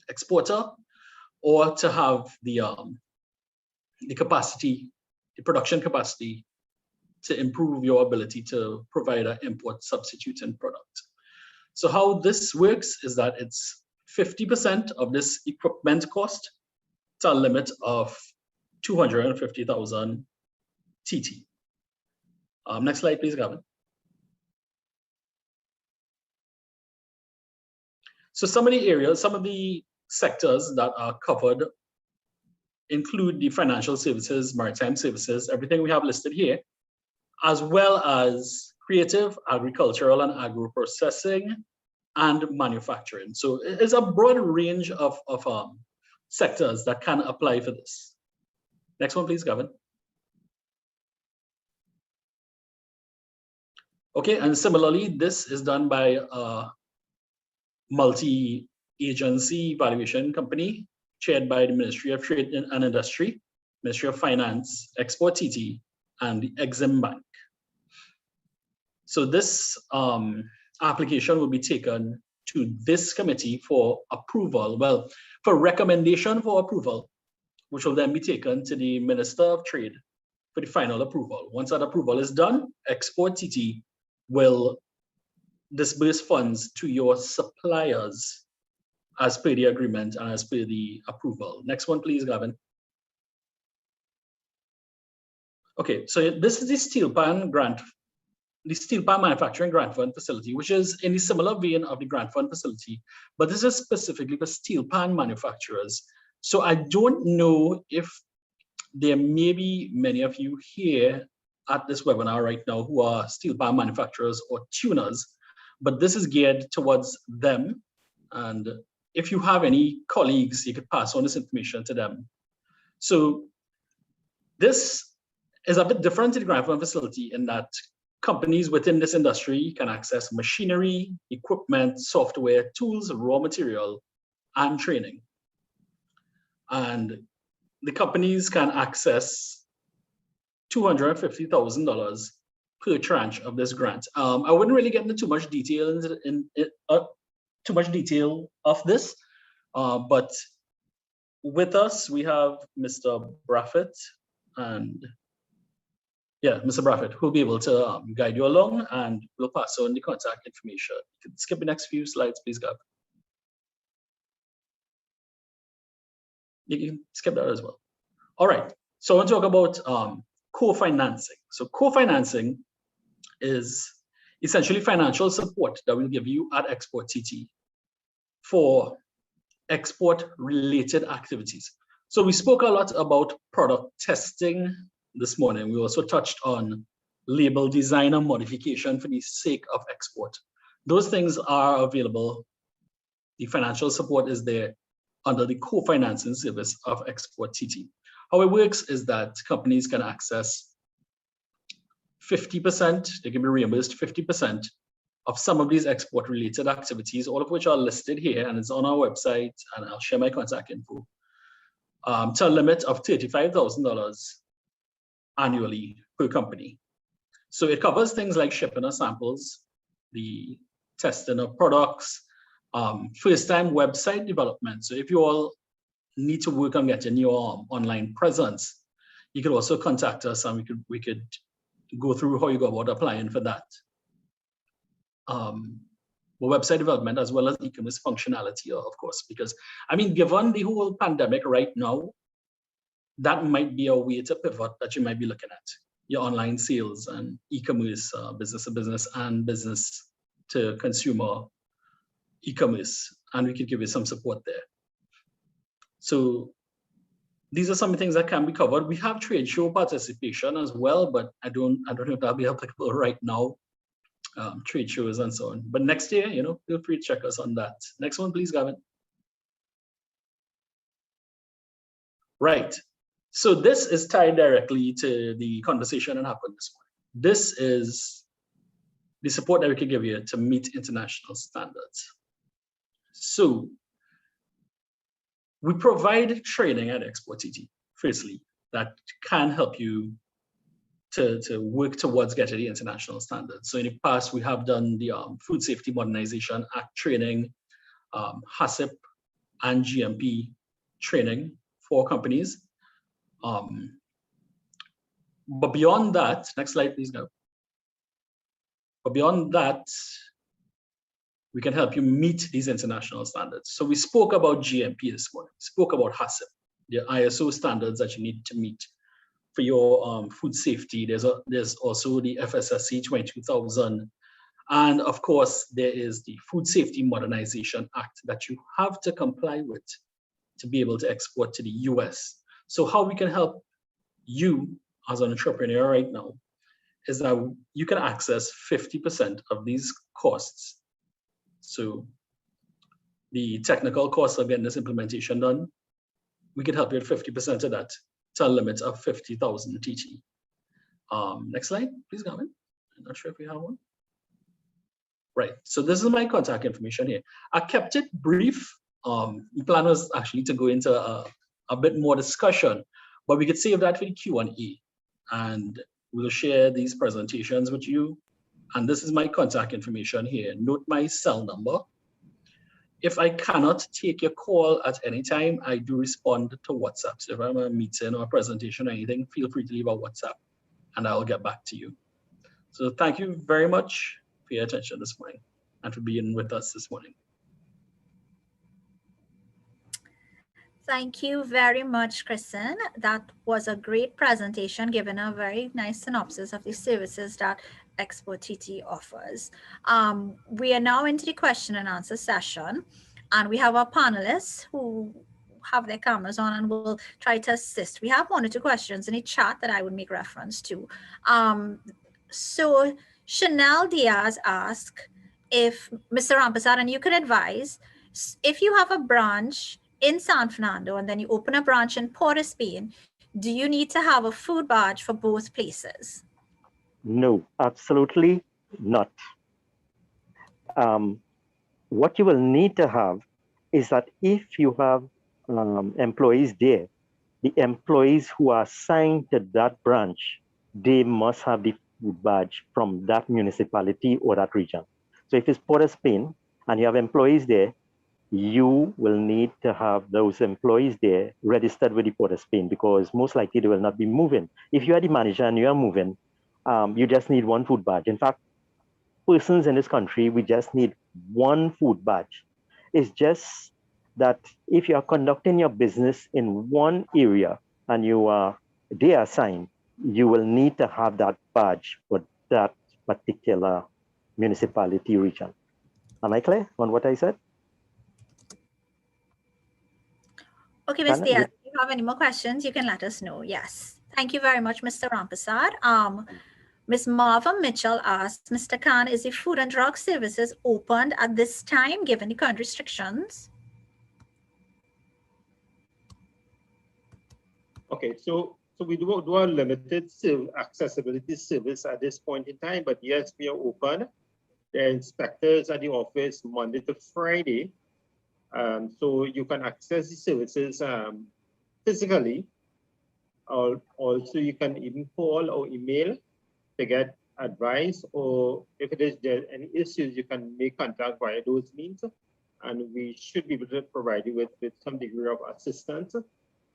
exporter, or to have the capacity, the production capacity to improve your ability to provide an import substituting product. So how this works is that it's 50% of this equipment cost to a limit of 250,000 TT. Next slide, please, Gavin. So some of the areas, some of the sectors that are covered include the financial services, maritime services, everything we have listed here, as well as creative, agricultural, and agro-processing, and manufacturing. So it's a broad range of sectors that can apply for this. Next one, please, Gavin. Okay, and similarly, this is done by a multi-agency evaluation company chaired by the Ministry of Trade and Industry, Ministry of Finance, Export TT, and the Exim Bank. So this application will be taken to this committee for approval, well, for recommendation for approval, which will then be taken to the Minister of Trade for the final approval. Once that approval is done, Export TT will disburse funds to your suppliers as per the agreement and as per the approval. Next one, please, Gavin. Okay, so this is the steel pan grant, the steel pan manufacturing grant fund facility, which is in the similar vein of the grant fund facility, but this is specifically for steel pan manufacturers. So I don't know if there may be many of you here at this webinar right now who are steel pan manufacturers or tuners, but this is geared towards them. And if you have any colleagues, you could pass on this information to them. So this is a bit different to the grant fund facility in that companies within this industry can access machinery, equipment, software, tools, raw material, and training. And the companies can access $250,000 per tranche of this grant. I wouldn't really get into too much detail of this, but with us we have Mr. Braffett, and yeah, Mr. Braffett, who'll be able to guide you along, and we'll pass on the contact information. You can skip the next few slides, please, Gavin. You can skip that as well. All right, so I want to talk about co-financing. So co-financing is essentially financial support that we'll give you at Export TT for export-related activities. So we spoke a lot about product testing this morning. We also touched on label design and modification for the sake of export. Those things are available. The financial support is there under the co-financing service of Export TT. How it works is that companies can access 50%, they can be reimbursed 50% of some of these export-related activities, all of which are listed here, and it's on our website, and I'll share my contact info, to a limit of $35,000 annually per company. So it covers things like shipping of samples, the testing of products, first-time website development. So if you all need to work on getting your online presence, you could also contact us, and we could go through how you go about applying for that. Website development as well as e-commerce functionality, of course, because I mean, given the whole pandemic right now, that might be a way to pivot that you might be looking at. Your online sales and e-commerce, business to business and business to consumer e-commerce, and we could give you some support there. So these are some things that can be covered. We have trade show participation as well, but I don't know if that'll be applicable right now. Trade shows and so on. But next year, feel free to check us on that. Next one, please, Gavin. Right. So this is tied directly to the conversation that happened this morning. This is the support that we can give you to meet international standards. So we provide training at Export TT, firstly, that can help you to work towards getting the international standards. So in the past, we have done the Food Safety Modernization Act training, HACCP and GMP training for companies. But beyond that, next slide, please go. But beyond that, we can help you meet these international standards. So we spoke about GMP this morning, we spoke about HACCP, the ISO standards that you need to meet for your food safety. There's also the FSSC 22000. And of course, there is the Food Safety Modernization Act that you have to comply with to be able to export to the US. So how we can help you as an entrepreneur right now is that you can access 50% of these costs. So the technical costs of getting this implementation done, we can help you with 50% of that to a limit of 50,000 TT. Next slide, please, Gavin. I'm not sure if we have one. Right, so this is my contact information here. I kept it brief. The plan was actually to go into a bit more discussion, but we could save that for the Q&A. And we'll share these presentations with you. And this is my contact information here. Note my cell number. If I cannot take your call at any time, I do respond to WhatsApp. So if I'm in a meeting or a presentation or anything, feel free to leave a WhatsApp and I'll get back to you. So thank you very much for your attention this morning and for being with us this morning. Thank you very much, Kristen. That was a great presentation, giving a very nice synopsis of the services that Export TT offers. We are now into the question and answer session, and we have our panelists who have their cameras on and will try to assist. We have 1 or 2 questions in the chat that I would make reference to. So Chanel Diaz asked if, Mr. Rampasad, and you could advise, if you have a branch in San Fernando and then you open a branch in Port of Spain, do you need to have a food badge for both places? No, absolutely not. What you will need to have is that if you have employees there, the employees who are assigned to that branch, they must have the food badge from that municipality or that region. So if it's Port of Spain and you have employees there, you will need to have those employees there registered with the Port of Spain, because most likely they will not be moving. If you are the manager and you are moving, you just need 1 food badge. In fact, persons in this country, we just need 1 food badge. It's just that if you are conducting your business in one area and you are there assigned, you will need to have that badge for that particular municipality region. Am I clear on what I said? Okay, Ms. Diaz, if you have any more questions, you can let us know. Yes. Thank you very much, Mr. Rampasad. Ms. Marva Mitchell asked, Mr. Khan, is the Food and Drug Services opened at this time, given the current restrictions? Okay, so we do a limited accessibility service at this point in time, but yes, we are open. The inspectors at the office Monday to Friday. So you can access the services physically. Also, you can even call or email to get advice, or if it is there any issues, you can make contact via those means, and we should be able to provide you with some degree of assistance.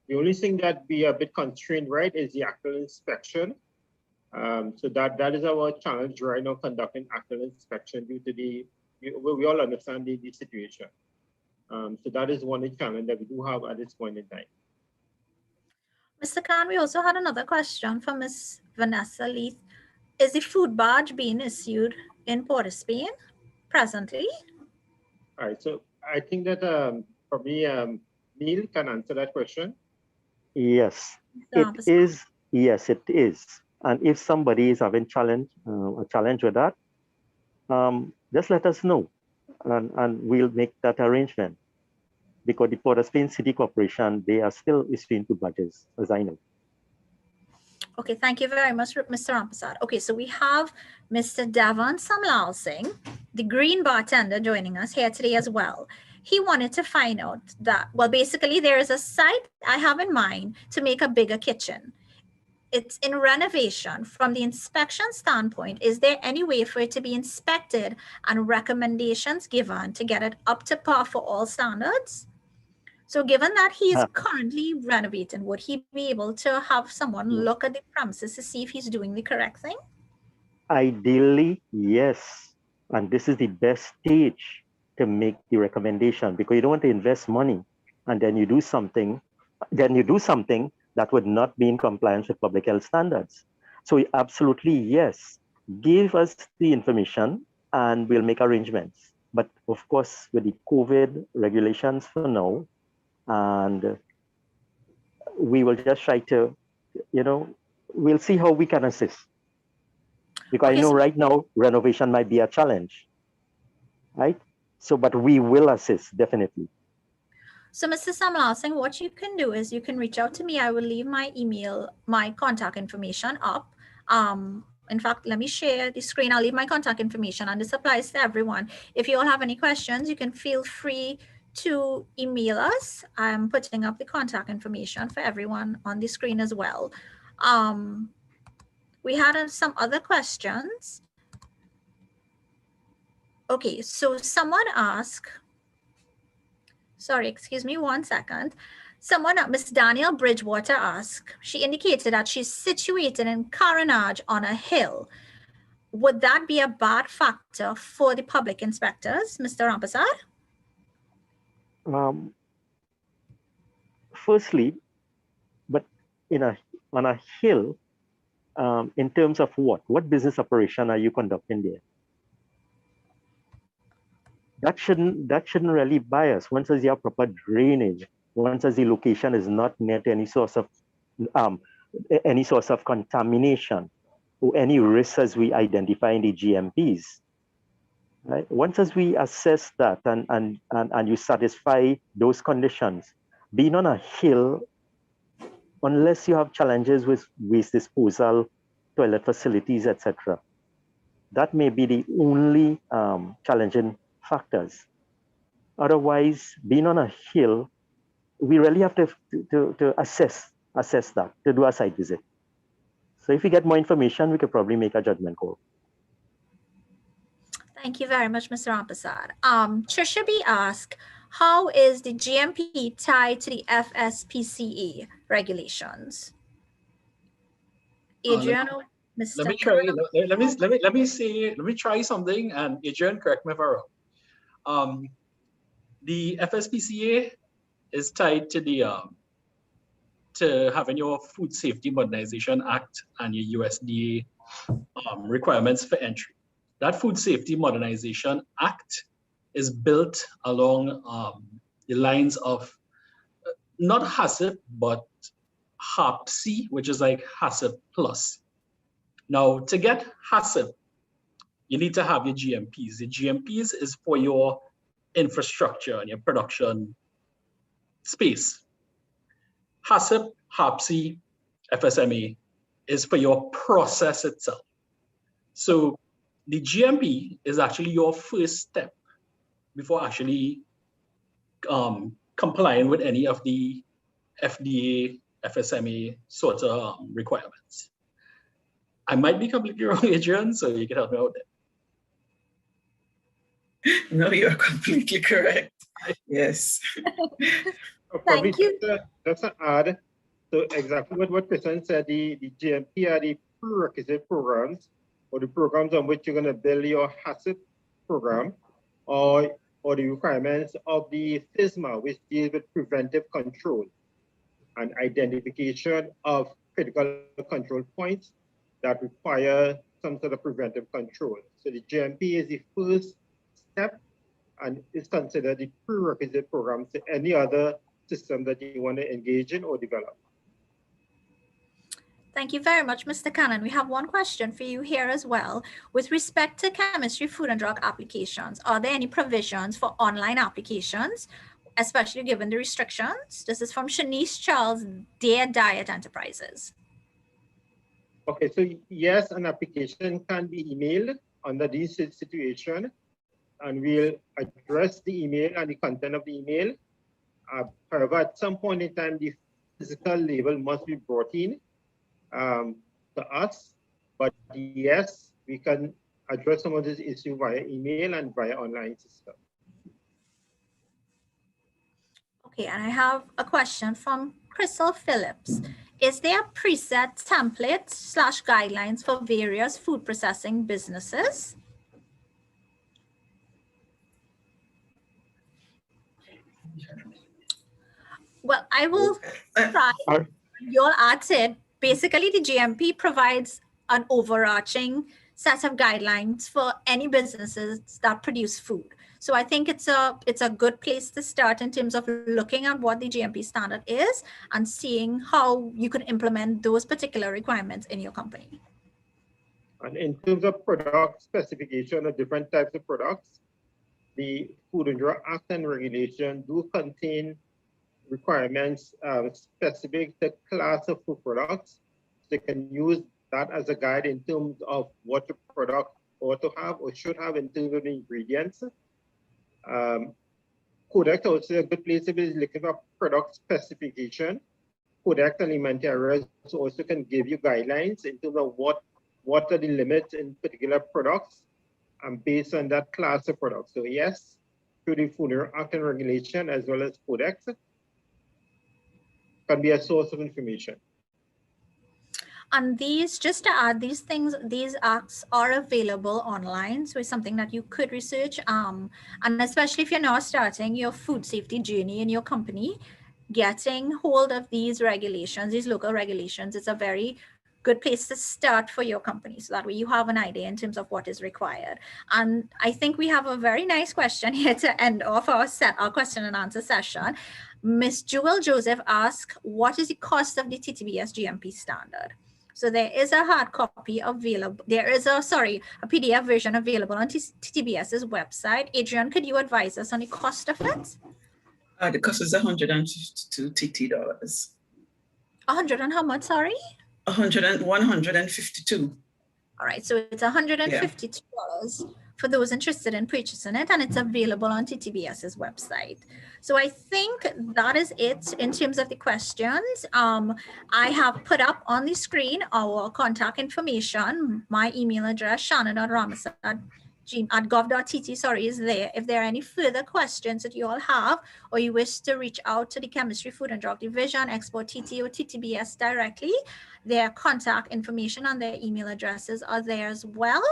The only thing that we are a bit constrained, right, is the actual inspection. So that is our challenge right now, conducting actual inspection due to we all understand the situation. So that is one challenge that we do have at this point in time. Mr. Khan, we also had another question from Ms. Vanessa Leith. Is the food badge being issued in Port of Spain presently? All right, so I think that probably Neil can answer that question. Yes, Mr. it Ampersand? is. Yes, it is. And if somebody is having a challenge with that, just let us know, and we'll make that arrangement. Because the Port of Spain City Corporation, they are still issuing food badges, as I know. Okay, thank you very much, Mr. Ampersand. Okay, so we have Mr. Devan Samlal Singh, the green bartender, joining us here today as well. He wanted to find out that, well, basically there is a site I have in mind to make a bigger kitchen. It's in renovation. From the inspection standpoint, is there any way for it to be inspected and recommendations given to get it up to par for all standards? So given that he is currently renovating, would he be able to have someone look at the premises to see if he's doing the correct thing? Ideally, yes. And this is the best stage to make the recommendation, because you don't want to invest money and then you do something that would not be in compliance with public health standards. So absolutely, yes. Give us the information and we'll make arrangements. But of course, with the COVID regulations for now, and we will just try to, we'll see how we can assist. Because Okay, I know so right now, renovation might be a challenge, right? So, but we will assist, definitely. So Mr. Samlal Singh, what you can do is you can reach out to me. I will leave my email, my contact information up. In fact, let me share the screen. I'll leave my contact information, and this applies to everyone. If you all have any questions, you can feel free to email us. I'm putting up the contact information for everyone on the screen as well. We had some other questions. Okay, so someone asked, sorry, excuse me 1 second. Someone, Miss Danielle Bridgewater asked, she indicated that she's situated in Carenage on a hill. Would that be a bad factor for the public inspectors, Mr. Rampersad? Firstly, but on a hill, in terms of what business operation are you conducting there? That shouldn't really bias. Once as you have proper drainage, once as the location is not near to any source of contamination or any risks as we identify in the GMPs. Right? Once as we assess that and you satisfy those conditions, being on a hill, unless you have challenges with waste disposal, toilet facilities, etc., that may be the only challenging factors. Otherwise, being on a hill, we really have to assess that, to do a site visit. So if we get more information, we could probably make a judgment call. Thank you very much, Mr. Rampersad. Trisha B asked, how is the GMP tied to the FSPCA regulations? Adrian, Mr. Let me try. Let me try something, and Adrian, correct me if I'm wrong. The FSPCA is tied to the to having your Food Safety Modernization Act and your USDA requirements for entry. That Food Safety Modernization Act is built along the lines of not HACCP, but HAPC, which is like HACCP Plus. Now, to get HACCP, you need to have your GMPs. The GMPs is for your infrastructure and your production space. HACCP, HAPC, FSMA is for your process itself. So the GMP is actually your first step before actually complying with any of the FDA, FSMA sort of requirements. I might be completely wrong, Adrian, so you can help me out there. No, you're completely correct. Yes. Thank you. Just to add, so exactly what Christian said, the GMP are the prerequisite programs, or the programs on which you're going to build your HACCP program, or the requirements of the FSMA, which deals with preventive control. and identification of critical control points that require some sort of preventive control. So the GMP is the first step and is considered the prerequisite program to any other system that you want to engage in or develop. Thank you very much, Mr. Cannon. We have one question for you here as well. With respect to chemistry, food and drug applications, are there any provisions for online applications, especially given the restrictions? This is from Shanice Charles, Dear Diet Enterprises. Okay, so yes, an application can be emailed under this situation, and we'll address the email and the content of the email. However, at some point in time, the physical label must be brought in to us. But yes, we can address some of this issue via email and via online system. Okay, and I have a question from Crystal Phillips. Is there a preset template / guidelines for various food processing businesses? Well, I will try. You'll add it. Basically, the GMP provides an overarching set of guidelines for any businesses that produce food. So I think it's a good place to start in terms of looking at what the GMP standard is and seeing how you can implement those particular requirements in your company. And in terms of product specification of different types of products, the Food and Drug Act and regulation do contain requirements specific to class of food products. They can use that as a guide in terms of what the product ought to have or should have in terms of the ingredients. Codex also a good place to be looking for product specification. Codex Alimentarius also can give you guidelines in terms of what are the limits in particular products and based on that class of products. So yes, through the Food Act and regulation as well as Codex can be a source of information. And these, just to add, these acts are available online. So it's something that you could research. And especially if you're now starting your food safety journey in your company, getting hold of these regulations, these local regulations, is a very good place to start for your company. So that way you have an idea in terms of what is required. And I think we have a very nice question here to end off our question and answer session. Miss Jewel Joseph asked, what is the cost of the TTBS GMP standard? So there is a hard copy available. There is a PDF version available on TTBS's website. Adrian, could you advise us on the cost of it? The cost is $152 TT dollars. 100 and how much, sorry? 152. All right, so it's $152 for those interested in purchasing it, and it's available on TTBS's website. So I think that is it in terms of the questions. I have put up on the screen our contact information. My email address, shannon.ramos@gov.tt, is there. If there are any further questions that you all have, or you wish to reach out to the Chemistry, Food and Drug Division, Export TT or TTBS directly, their contact information and their email addresses are there as well.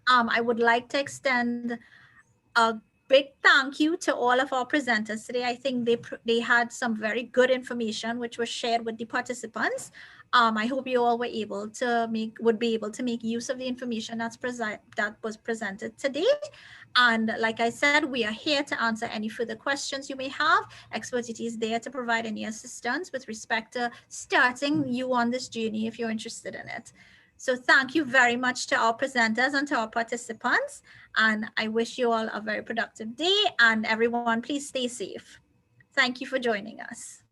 I would like to extend a big thank you to all of our presenters today. I think they had some very good information which was shared with the participants. I hope you all were be able to make use of the information that was presented today. And like I said, we are here to answer any further questions you may have. Expertise is there to provide any assistance with respect to starting you on this journey if you're interested in it. So thank you very much to our presenters and to our participants. And I wish you all a very productive day, and everyone, please stay safe. Thank you for joining us.